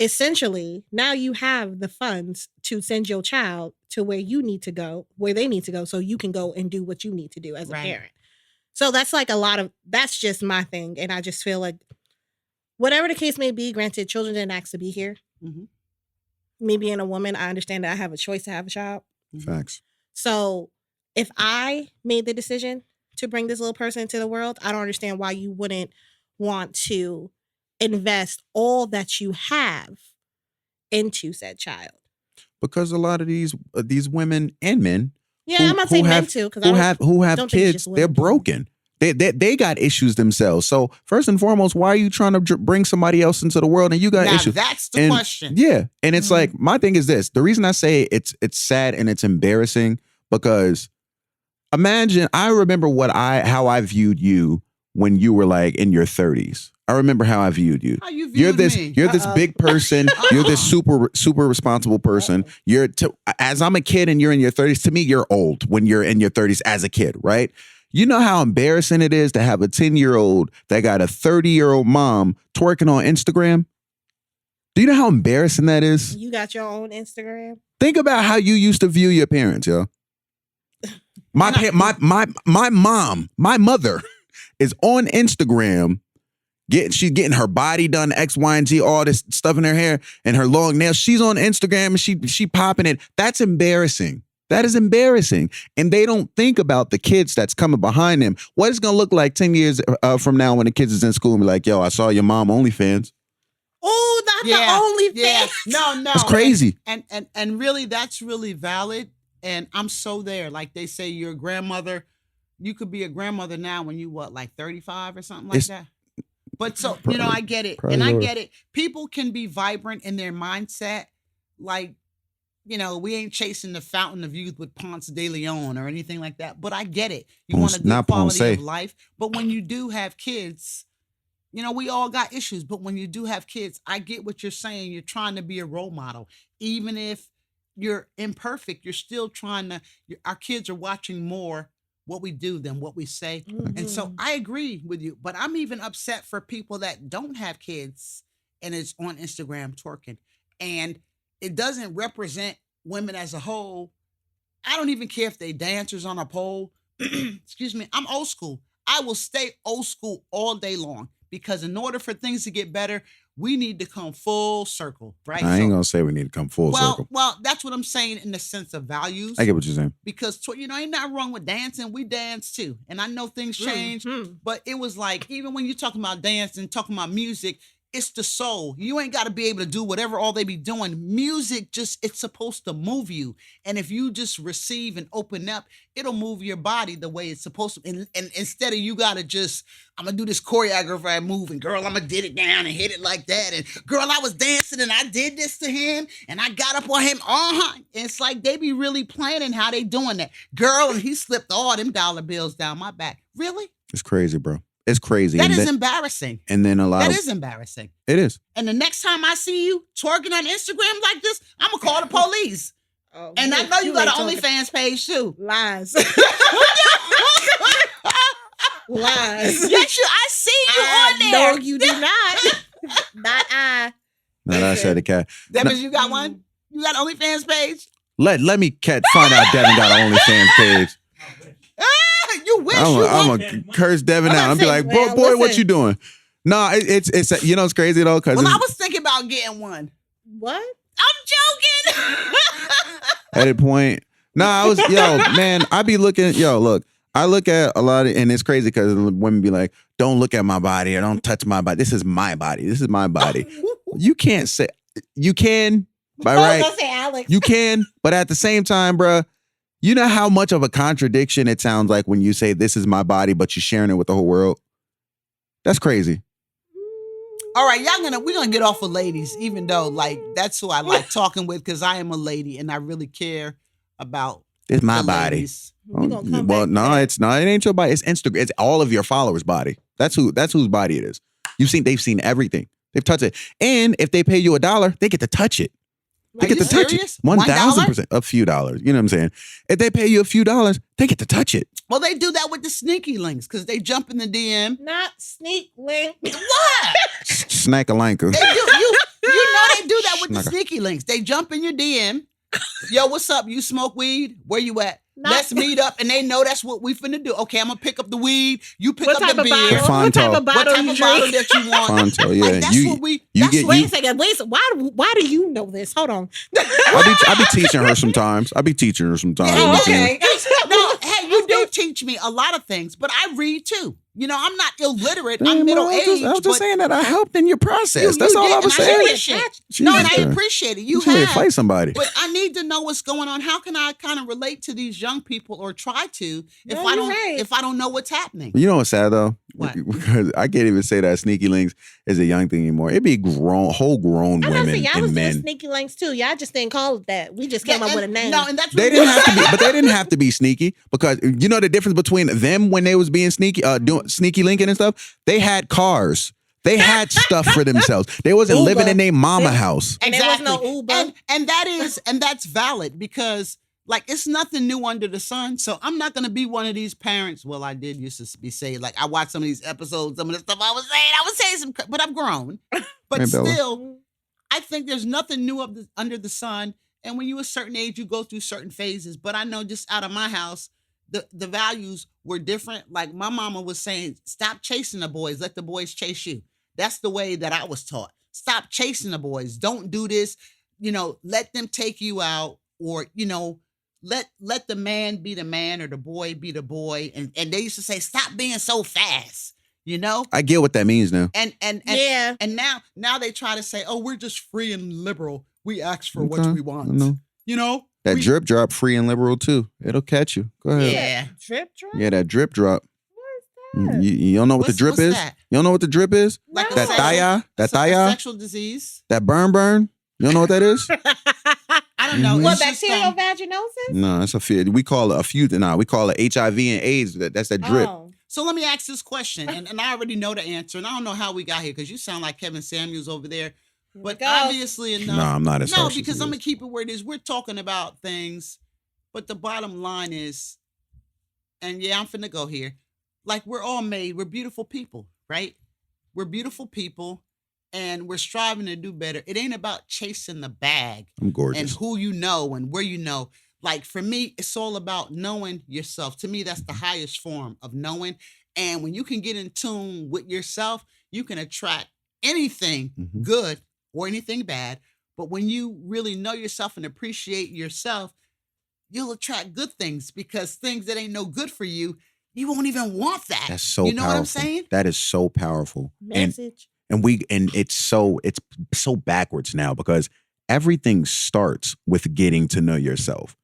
essentially, now you have the funds to send your child to where you need to go, where they need to go, so you can go and do what you need to do as a parent. So that's like that's just my thing. And I just feel like whatever the case may be, granted, children didn't ask to be here. Me being a woman, I understand that I have a choice to have a child. Facts. So if I made the decision to bring this little person into the world, I don't understand why you wouldn't want to invest all that you have into said child. Because a lot of these women and men, Yeah, I'm not saying men too, because who have don't think it's kids, just they're women. broken. They got issues themselves. So first and foremost, why are you trying to bring somebody else into the world and you got Now issues? that's the question. Yeah, and it's like, my thing is this: the reason I say it's sad and it's embarrassing, because imagine, I remember how I viewed you when you were like in your 30s. I remember how I viewed you. How you You're viewed this me? you're this big person. You're this super responsible person. As I'm a kid and you're in your 30s, to me you're old when you're in your 30s as a kid, right? You know how embarrassing it is to have a 10-year-old that got a 30-year-old mom twerking on Instagram? Do you know how embarrassing that is? You got your own Instagram? Think about how you used to view your parents, yo. My mom, my mother is on Instagram. She's getting her body done, X, Y, and Z, all this stuff in her hair and her long nails. She's on Instagram and she popping it. That's embarrassing. That is embarrassing. And they don't think about the kids that's coming behind them. What it's going to look like 10 years from now when the kids is in school and be like, yo, I saw your mom OnlyFans. Oh, not the OnlyFans. Yeah. No. That's crazy. And really, that's really valid. And I'm so there. Like they say, your grandmother, you could be a grandmother now when you, like 35 or something like that? But so, I get it. And I get it. People can be vibrant in their mindset. Like, we ain't chasing the fountain of youth with Ponce de Leon or anything like that. But I get it. You want a good quality of life. But when you do have kids, we all got issues. But when you do have kids, I get what you're saying. You're trying to be a role model. Even if you're imperfect, you're still trying to, our kids are watching more what we do than what we say. Mm-hmm. And so I agree with you, but I'm even upset for people that don't have kids and it's on Instagram twerking. And it doesn't represent women as a whole. I don't even care if they dancers on a pole. Excuse me. I'm old school. I will stay old school all day long, because in order for things to get better, we need to come full circle, right? I ain't going to say we need to come full circle. Well, that's what I'm saying in the sense of values. I get what you're saying. Because, ain't nothing wrong with dancing. We dance too. And I know things change, but it was like, even when you're talking about dancing, talking about music, it's the soul. You ain't got to be able to do whatever all they be doing. Music it's supposed to move you. And if you just receive and open up, it'll move your body the way it's supposed to. And instead of you got to just, I'm going to do this choreographed move, and girl, I'm going to did it down and hit it like that. And girl, I was dancing and I did this to him and I got up on him. It's like they be really planning how they doing that. Girl, and he slipped all them dollar bills down my back. Really? It's crazy, bro. It's crazy. That is embarrassing. And then that is embarrassing. It is. And the next time I see you twerking on Instagram like this, I'm going to call the police. And I know you got an OnlyFans page too. Lies. Lies. Yes, I see you on there. No, you do not. Not I. Not I said the cat. Devin, you got one? You got an OnlyFans page? Let me find out Devin got an OnlyFans page. You wish I'm gonna curse Devin out. I'm be like, boy, what you doing? No, it's it's crazy though, because I was thinking about getting one. What? I'm joking. Edit point. I was man. I be looking. Look, I look at a lot of, and it's crazy because women be like, "Don't look at my body or don't touch my body. This is my body. This is my body." You can't say you can, by right? Don't say Alex. You can, but at the same time, bruh. You know how much of a contradiction it sounds like when you say this is my body, but you're sharing it with the whole world? That's crazy. All right, we're gonna get off of ladies, even though like that's who I like talking with, because I am a lady and I really care about it's my body. Well, no, it's not. It ain't your body. It's Instagram. It's all of your followers' body. That's whose body it is. They've seen everything. They've touched it. And if they pay you $1, they get to touch it. They get to touch it. 1,000%. A few dollars. You know what I'm saying? If they pay you a few dollars, they get to touch it. Well, they do that with the sneaky links because they jump in the DM. Not sneak link. What? Snack-a-lanka. They do. You know they do that with the sneaky links. They jump in your DM. Yo, what's up? You smoke weed? Where you at? Let's meet up, and they know that's what we finna do. Okay, I'm gonna pick up the weed. You pick up the beer. What type of bottle that you want? Fonto, yeah. Like, that's what we. Wait a second. Why do you know this? Hold on. I be teaching her sometimes. Oh, okay. No, hey, you do teach me a lot of things, but I read too. I'm not illiterate. Damn, I'm middle I was aged. just saying that I helped in your process. That's all did, I was and saying. I appreciate it. Jesus, And I man. appreciate it. You should have. fight somebody. But I need to know what's going on. How can I kind of relate to these young people or try to No, you're right. if I don't know what's happening? You know what's sad though? What? Because I can't even say that Sneaky Links is a young thing anymore. It'd be whole grown I'm gonna say women y'all and was men. doing sneaky links too. Y'all just didn't call it that. We just came up with a name. No, and that's They didn't have to be, but they didn't have to be sneaky because you know the difference between them when they was being sneaky, doing sneaky linking and stuff. They had cars. They had stuff for themselves. They wasn't Uber. living in their mama house. And there was no Uber. And that's valid because like it's nothing new under the sun. So I'm not gonna be one of these parents. Well, I did used to be saying like I watched some of these episodes, some of the stuff I was saying some, but I've grown. But Hey, Bella. still, I think there's nothing new under the sun. And when you're a certain age, you go through certain phases. But I know just out of my house, the values were different. Like my mama was saying, stop chasing the boys, let the boys chase you. That's the way that I was taught. Stop chasing the boys. Don't do this. Let them take you out, or let the man be the man or the boy be the boy. And they used to say, stop being so fast. I get what that means now. And Yeah. and now they try to say, oh, we're just free and liberal. We ask for what Okay. we want. I know. That drip drop, free and liberal too. It'll catch you. Go ahead. Yeah. Drip drop? Yeah, that drip drop. What is that? You don't know what the drip what's is? that? You don't know what the drip is? Like a That sexual- thaya? That a thaya? sexual disease. That burn? You don't know what that is? I don't know. Mhm. What, It's just, bacterial vaginosis? No, it's a few. We call it a few. Nah, we call it HIV and AIDS. That's that drip. Oh. So let me ask this question, and I already know the answer, and I don't know how we got here because you sound like Kevin Samuels over there. Here we But go. obviously enough. No, I'm not as No, harsh as because he I'm is. gonna keep it where it is. We're talking about things, but the bottom line is, and yeah, I'm finna go here. Like we're all made. We're beautiful people, right? We're beautiful people, and we're striving to do better. It ain't about chasing the bag I'm gorgeous. and who you know and where you know. Like for me, it's all about knowing yourself. To me, that's the highest form of knowing. And when you can get in tune with yourself, you can attract anything Mhm. good or anything bad. But when you really know yourself and appreciate yourself, you'll attract good things because things that ain't no good for you, you won't even want that. That's so You know powerful. what I'm saying? That is so powerful. Message. And it's so backwards now because everything starts with getting to know yourself.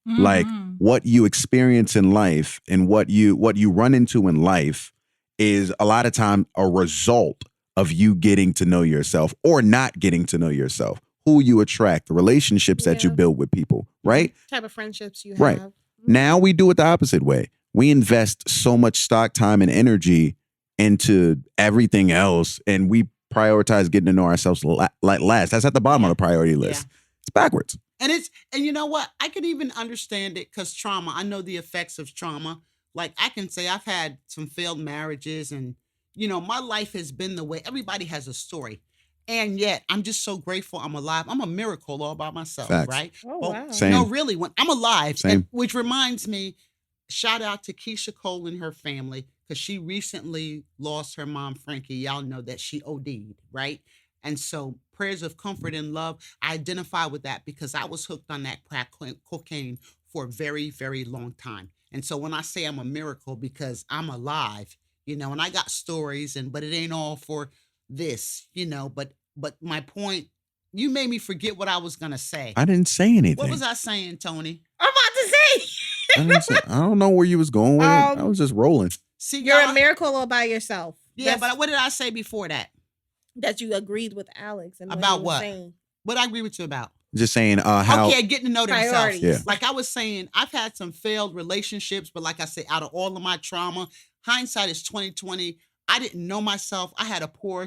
Like what you experience in life and what you run into in life is a lot of time a result of you getting to know yourself or not getting to know yourself. Who you attract, the relationships that you Yeah. build with people, right? Type of friendships you Right. have. Now we do it the opposite way. We invest so much stock, time, and energy into everything else, and we prioritize getting to know ourselves like last. That's at the bottom of the priority list. It's backwards. And you know what? I could even understand it because trauma, I know the effects of trauma. Like I can say I've had some failed marriages and, my life has been the way everybody has a story. And yet I'm just so grateful I'm alive. I'm a miracle all by myself, Facts. right? Oh, Well, wow. Same. No, really, when I'm alive, Same. which reminds me, shout out to Keisha Cole and her family because she recently lost her mom, Frankie. Y'all know that she OD'd, right? And so prayers of comfort and love, I identify with that because I was hooked on that crack cocaine for a very, very long time. And so when I say I'm a miracle because I'm alive, and I got stories but it ain't all for this, but my point, you made me forget what I was going to say. I didn't say anything. What was I saying, Tony? I'm about to say. I don't know where you was going with it. I Um, was just rolling. See, You're y'all- a miracle all by yourself. Yeah, That's- but what did I say before that? that you agreed with Alex and About he was what? saying. What I agree with you about? Just saying how Okay, getting to know themselves. Priorities. Yeah. Like I was saying, I've had some failed relationships, but like I said, out of all of my trauma, hindsight is 2020. I didn't know myself. I had a poor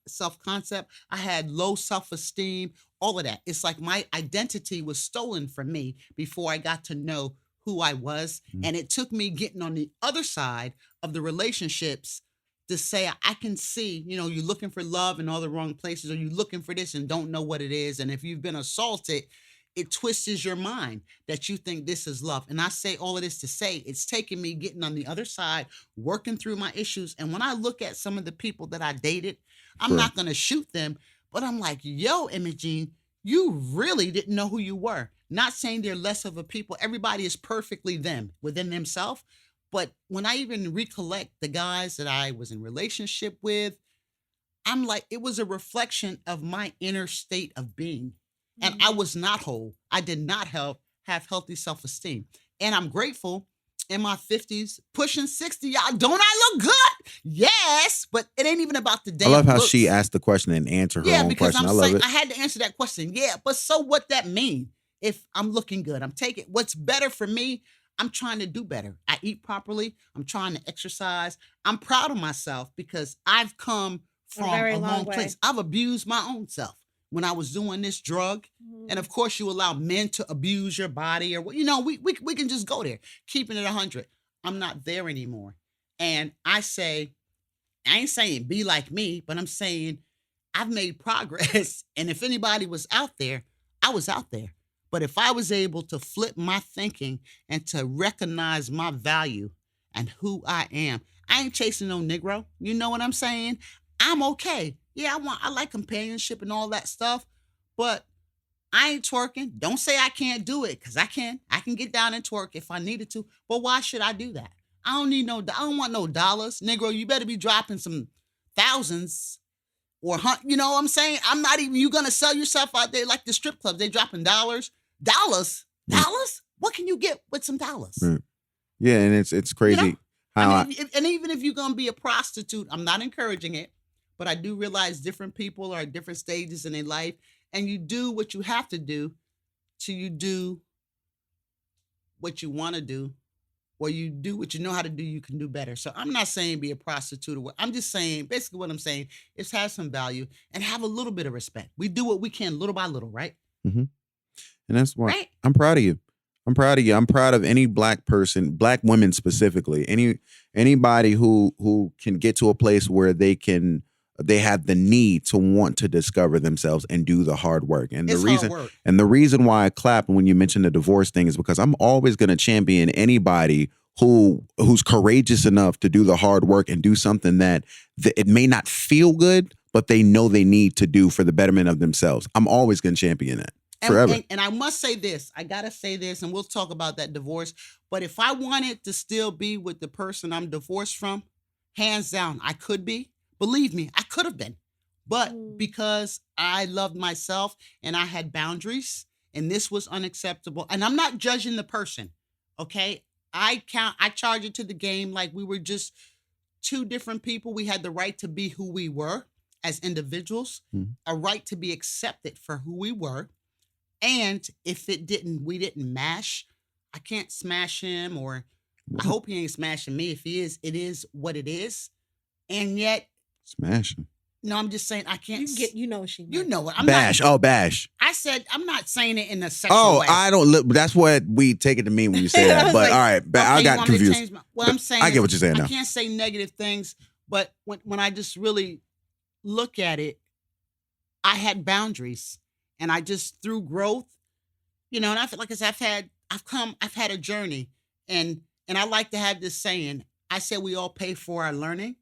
self-concept. I had low self-esteem, all of that. It's like my identity was stolen from me before I got to know who I was. Mhm. And it took me getting on the other side of the relationships to say, I can see, you're looking for love in all the wrong places, or you're looking for this and don't know what it is. And if you've been assaulted, it twists your mind that you think this is love. And I say all of this to say it's taken me getting on the other side, working through my issues. And when I look at some of the people that I dated, I'm Sure. not going to shoot them, but I'm like, yo, Imogene, you really didn't know who you were. Not saying they're less of a people. Everybody is perfectly them within themselves. But when I even recollect the guys that I was in relationship with, I'm like, it was a reflection of my inner state of being. And I was not whole. I did not have healthy self-esteem. And I'm grateful in my 50s, pushing 60. Y'all, don't I look good? Yes, but it ain't even about the I damn love how looks. she asked the question and answered her own because question. I'm I love saying it. I had to answer that question. Yeah, but so what that mean if I'm looking good? I'm taking what's better for me. I'm trying to do better. I eat properly. I'm trying to exercise. I'm proud of myself because I've come from very a long long way. place. I've abused my own self when I was doing this drug. And of course, you allow men to abuse your body, or we can just go there, keeping it 100. I'm not there anymore, and I ain't saying be like me, but I'm saying I've made progress. And if anybody was out there, I was out there. But if I was able to flip my thinking and to recognize my value and who I am, I ain't chasing no Negro. You know what I'm saying? I'm okay. Yeah, I like companionship and all that stuff, but I ain't twerking. Don't say I can't do it, because I can. I can get down and twerk if I needed to. But why should I do that? I don't want no dollars. Negro, you better be dropping some thousands or you know what I'm saying? I'm not even, you gonna sell yourself out there like the strip clubs. They dropping dollars. Dollars? Dollars? What can you get with some dollars? Right. Yeah, and it's crazy how I mean, and even if you're gonna be a prostitute, I'm not encouraging it, but I do realize different people are at different stages in their life, and you do what you have to do till you do what you want to do, or you do what you know how to do. You can do better. So I'm not saying be a prostitute, or I'm just saying basically what I'm saying is have some value and have a little bit of respect. We do what we can little by little, right? and that's why Right. I'm proud of you. I'm proud of you. I'm proud of any black person, black women specifically, anybody who can get to a place where they have the need to want to discover themselves and do the hard work. And It's hard work. the reason why I clap when you mention the divorce thing is because I'm always going to champion anybody who's courageous enough to do the hard work and do something that it may not feel good, but they know they need to do for the betterment of themselves. I'm always going to champion that forever. And I must say this, I got to say this, and we'll talk about that divorce. But if I wanted to still be with the person I'm divorced from, hands down, I could be. Believe me, I could have been. But because I loved myself and I had boundaries, and this was unacceptable, and I'm not judging the person, okay? I charge it to the game like we were just two different people. We had the right to be who we were as individuals, a right to be accepted for who we were. And if we didn't mash, I can't smash him, or I hope he ain't smashing me. If he is, it is what it is. And yet, Smashing. no, I'm just saying I can't. You know what she meant. You know what? I'm Bash. Not, Bash. I said I'm not saying it in a sexual way. I don't look. That's what we take it to mean when you say I that. was But like, all right, I you got want me to confused. change what I'm saying. I get what you're saying I now. can't say negative things, but when I just really look at it, I had boundaries, and I just through growth, and I feel like I've had a journey, and I like to have this saying. I say we all pay for our learning,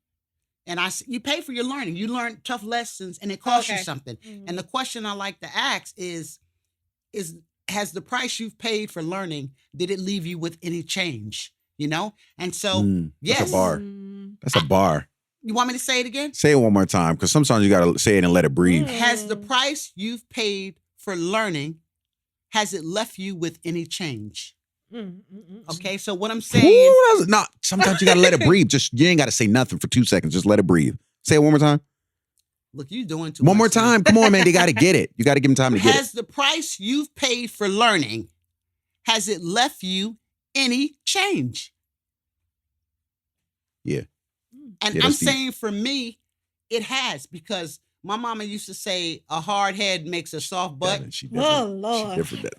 and you pay for your learning. You learn tough lessons, and it costs you something. And the question I like to ask is has the price you've paid for learning, did it leave you with any change? And so yes, That's a bar. That's a bar. You want me to say it again? Say it one more time, because sometimes you got to say it and let it breathe. Has the price you've paid for learning, has it left you with any change? Okay, so what I'm saying... Sometimes you got to let it breathe. You ain't got to say nothing for 2 seconds. Just let it breathe. Say it one more time. Look, you doing too much. One more time. Come on, man. They got to get it. You got to give them time to get it. Has the price you've paid for learning, has it left you any change? Yeah. And I'm saying for me, it has, because my mama used to say a hard head makes a soft butt. Oh, Lord. She different.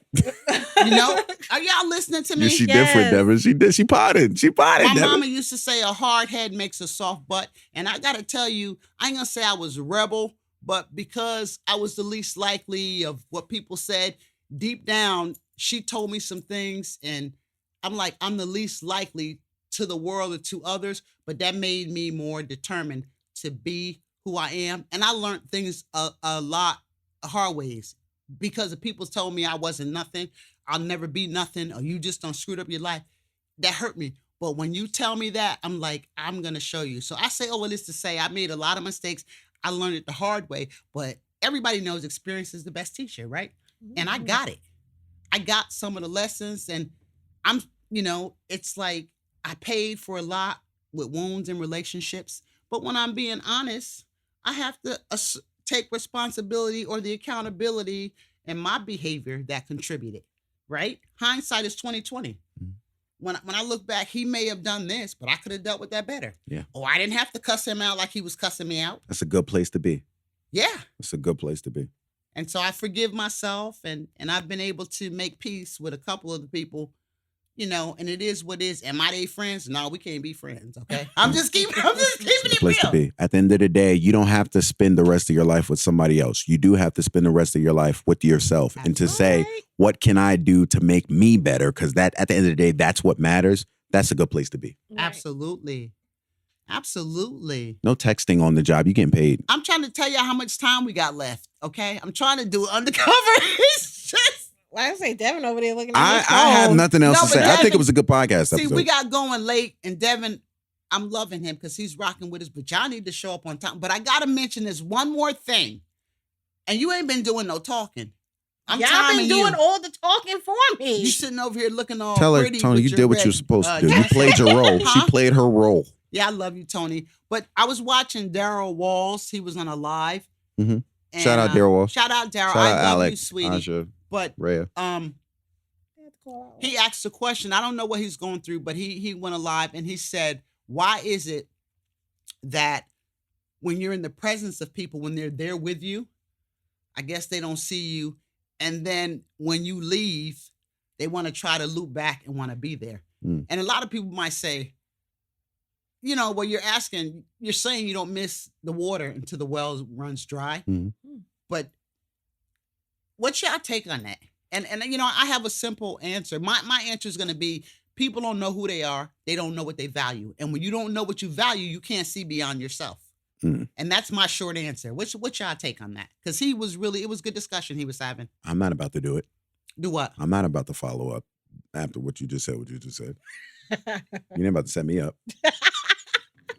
Are y'all listening to me? Yeah, she different, Devin. She potted. My Devin. mama used to say a hard head makes a soft butt. And I got to tell you, I ain't going to say I was a rebel, but because I was the least likely of what people said, deep down, she told me some things. And I'm like, I'm the least likely to the world or to others, but that made me more determined to be who I am. And I learned things a lot hard ways, because if people told me I wasn't nothing, I'll never be nothing, or you just don't screwed up your life, that hurt me. But when you tell me that, I'm like, I'm going to show you. So I say all of this to say I made a lot of mistakes. I learned it the hard way, but everybody knows experience is the best teacher, right? And I got it. I got some of the lessons, and I'm, it's like I paid for a lot with wounds and relationships. But when I'm being honest, I have to take responsibility or the accountability in my behavior that contributed, right? Hindsight is 2020. When I look back, he may have done this, but I could have dealt with that better. Yeah. Or I didn't have to cuss him out like he was cussing me out. That's a good place to be. Yeah. It's a good place to be. And so I forgive myself, and I've been able to make peace with a couple of the people, and it is what it is. Am I they friends? No, we can't be friends, okay? I'm just keeping It's a it place to real. be. At the end of the day, you don't have to spend the rest of your life with somebody else. You do have to spend the rest of your life with yourself and to say, what can I do to make me better? Because that, at the end of the day, that's what matters. That's a good place to be. Right. Absolutely. Absolutely. No texting on the job. You getting paid. I'm trying to tell you how much time we got left, okay? I'm trying to do it undercover. It's just... Well, I say Devin over there looking at his I have phone. nothing else No, to but say. I think Devin- it was a good podcast See, episode. we got going late, and Devin, I'm loving him because he's rocking with us, but y'all need to show up on time. But I got to mention this one more thing, and you ain't been doing no talking. I'm Y'all timing been doing you. all the talking for me. You sitting over here looking all Tell her, pretty. Tony, with you your did what you red, were supposed to do. You dress. played your role. She Huh? played her role. Yeah, I love you, Tony. But I was watching Daryl Walls. He was on a live. Mhm. And, Shout out Daryl Walls. Shout out Daryl. Shout I out love Alex, you, sweetie. Aja, But Rhea. he asked a question. I don't know what he's going through, but he went alive and he said, why is it that when you're in the presence of people, when they're there with you, I guess they don't see you. And then when you leave, they want to try to loop back and want to be there. Mm. And a lot of people might say, well, you're saying you don't miss the water until the well runs dry. Mhm. But what's your take on that? And I have a simple answer. My answer is going to be, people don't know who they are. They don't know what they value. And when you don't know what you value, you can't see beyond yourself. Mm. And that's my short answer. What's y'all take on that? Because it was good discussion he was having. I'm not about to do it. Do what? I'm not about to follow up after what you just said. You ain't about to set me up.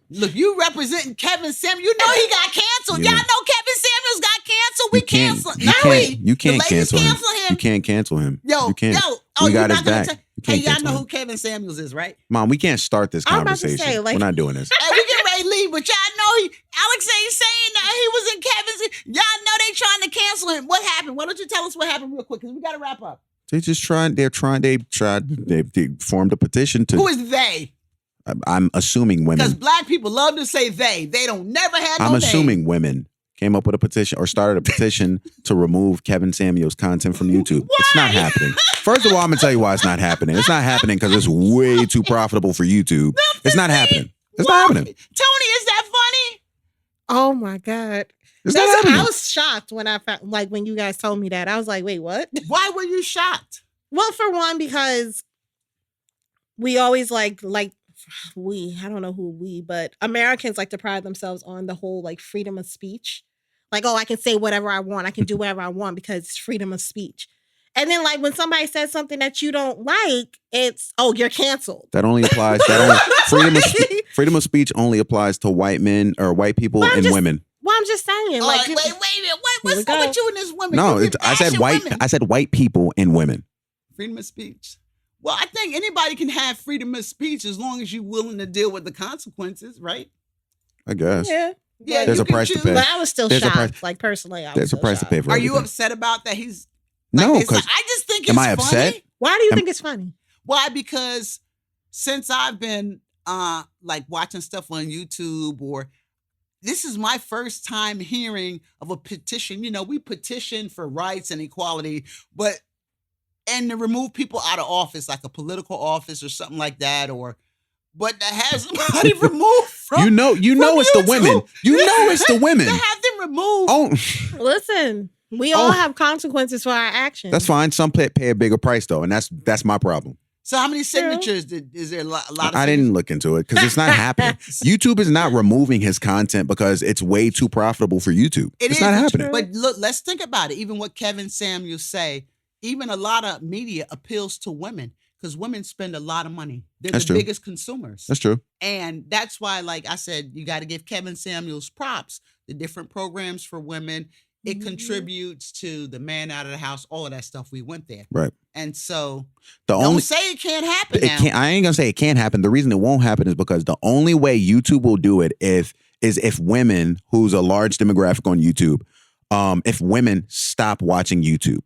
Look, you representing Kevin Samuels. You know he got canceled. Yeah. Y'all know Kevin Samuels got canceled. We You can't- canceled. you Now can't- you the can't ladies cancel him. him. You can't cancel him. Yo, you can't. oh, We you're got not his gonna back. ta- You Hey, can't y'all cancel know him. who Kevin Samuels is, right? Mom, we can't start this I'm about to conversation. say, like- We're not doing this. Hey, we get ready to leave, but y'all know Alex ain't saying that he was in Kevin's. Y'all know they trying to cancel him. What happened? Why don't you tell us what happened real quick? Because we got to wrap up. They formed a petition Who to, is they? I'm assuming Because women. black people love to say they. They don't never have no I'm name. assuming women came up with a petition or started a petition to remove Kevin Samuels' content from YouTube. It's not happening. First of all, I'm going to tell you why it's not happening. It's not happening because it's way too profitable for YouTube. It's not happening. It's not happening. Tony, is that funny? Oh my God. It's not I happening. was shocked when I found, when you guys told me that. I was like, wait, what? Why were you shocked? Well, for one, because we always I don't know who we, but Americans like to pride themselves on the whole freedom of speech. Like, oh, I can say whatever I want. I can do whatever I want because it's freedom of speech. And then when somebody says something that you don't like, it's, oh, you're canceled. That only applies. Freedom of speech only applies to white men or white people Well, I'm and just- women. Well, I'm just saying. Oh, wait a minute. What's we up go. with you and this woman? No, You I said bashing white. women. I said white people and women. Freedom of speech. Well, I think anybody can have freedom of speech as long as you're willing to deal with the consequences, right? I guess. Yeah. Yeah, There's you a can price to choose. pay. But I was still There's a shocked. price- Personally, I was There's a still price to shocked. pay for Are you everything. upset about that? He's No, it's because I just think it's am I upset? funny. Why do you Am- think it's funny? Why? Because since I've been watching stuff on YouTube, or this is my first time hearing of a petition. We petition for rights and equality, and to remove people out of office, like a political office or something like that, but to have somebody removed from you know it's the YouTube. women. You know it's the women. to have them removed. Oh, Listen, we all have consequences for our actions. that's fine. Some pay a bigger price though, and that's my problem. So how many signatures is there? A lot of. I didn't look into it because it's not happening. YouTube is not removing his content because it's way too profitable for YouTube. It's not happening. But look, let's think about it. Even what Kevin Samuels say, even a lot of media appeals to women because women spend a lot of money. They're That's the true. biggest consumers. That's true. And that's why, like I said, you got to give Kevin Samuels props. The different programs for women, it contributes to the man out of the house, all of that stuff. We went there. Right. And so The don't only say it can't happen it now. can't. I ain't gonna say it can't happen. The reason it won't happen is because the only way YouTube will do it is if women, who's a large demographic on YouTube, if women stop watching YouTube.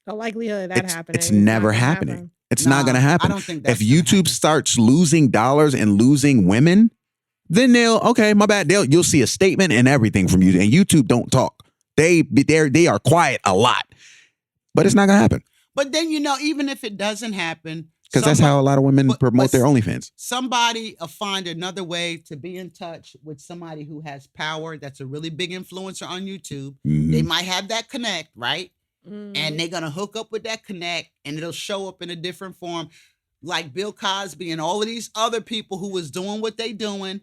The likelihood of that happening. It's is not never gonna happening. happen. It's not gonna happen. I don't think that's if gonna YouTube happen. starts losing dollars and losing women, then my bad. You'll see a statement and everything from YouTube. And YouTube don't talk. They are quiet a lot. But it's not gonna happen. But then, even if it doesn't happen, Because that's how a lot of women promote their OnlyFans. Somebody will find another way to be in touch with somebody who has power, that's a really big influencer on YouTube. Mhm. They might have that connect, right? Mhm. And they're going to hook up with that connect, and it'll show up in a different form, like Bill Cosby and all of these other people who was doing what they doing.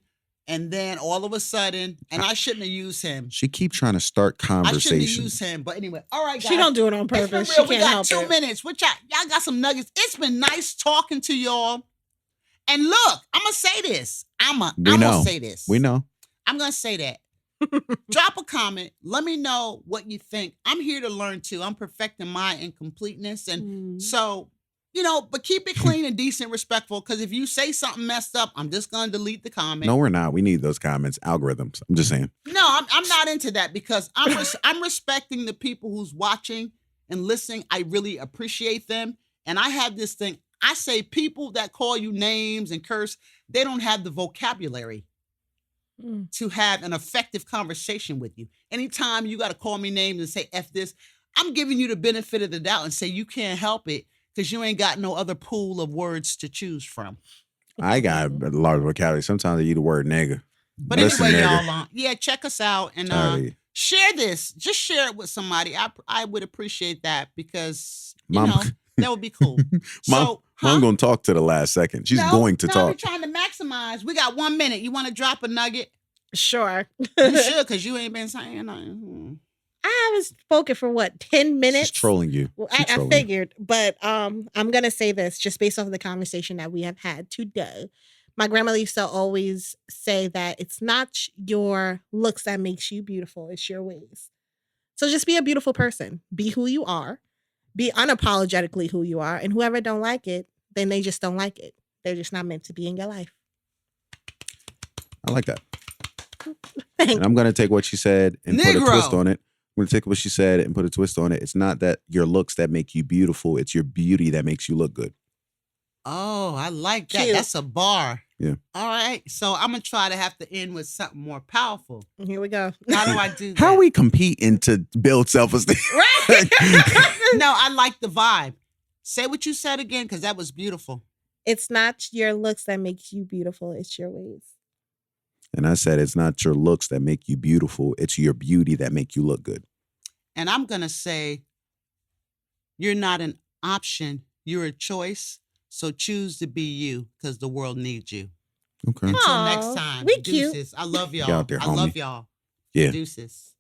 And then all of a sudden, and I shouldn't have used him. She keep trying to start I shouldn't have conversations. used him. But anyway, all right, guys. She don't do it on It's been purpose. real. She We can't got help 2 it. minutes. What y'all got some nuggets. It's been nice talking to y'all. And look, I'm gonna say this. I'm gonna say this. We know. I'm gonna say that. Drop a comment. Let me know what you think. I'm here to learn too. I'm perfecting my incompleteness, and so but keep it clean and decent, respectful. Because if you say something messed up, I'm just gonna delete the comment. No, we're not. We need those comments. Algorithms. I'm just saying. No, I'm not into that because I'm respecting the people who's watching and listening. I really appreciate them. And I have this thing. I say people that call you names and curse, they don't have the vocabulary to have an effective conversation with you. Anytime you got to call me names and say F this, I'm giving you the benefit of the doubt and say you can't help it because you ain't got no other pool of words to choose from. I got a large vocabulary. Sometimes I use the word nigga. But Listen, anyway, nigga. y'all, check us out and Sorry. share this. Just share it with somebody. I would appreciate that because Mom- that would be cool. So, Mom gonna talk to the last second. She's going to We're talk. trying to maximize. We got 1 minute. You want to drop a nugget? Sure. You should, because you ain't been saying nothing. I haven't spoken for 10 minutes? She's trolling you. Well, She's I trolling you. figured, but I'm gonna say this just based off of the conversation that we have had today. My grandmother used to always say that it's not your looks that makes you beautiful, it's your ways. So just be a beautiful person. Be who you are. Be unapologetically who you are. And whoever don't like it, then they just don't like it. They're just not meant to be in your life. I like that. Thank And I'm gonna take what she said and put a Negro. twist on it. I'm gonna take what she said and put a twist on it. It's not that your looks that make you beautiful, it's your beauty that makes you look good. Oh, I like that. Cute. That's a bar. Yeah. All right. So I'm going to try to have to end with something more powerful. Here we go. How do I do that? How we competing to build self-esteem? Right. No, I like the vibe. Say what you said again, because that was beautiful. It's not your looks that makes you beautiful, it's your ways. And I said, it's not your looks that make you beautiful. It's your beauty that make you look good. And I'm going to say, you're not an option. You're a choice. So choose to be you because the world needs you. Okay. Until Aw, next time. we cute. Deuces. I love y'all. Get out there, I love homie. y'all. Yeah. Deuces.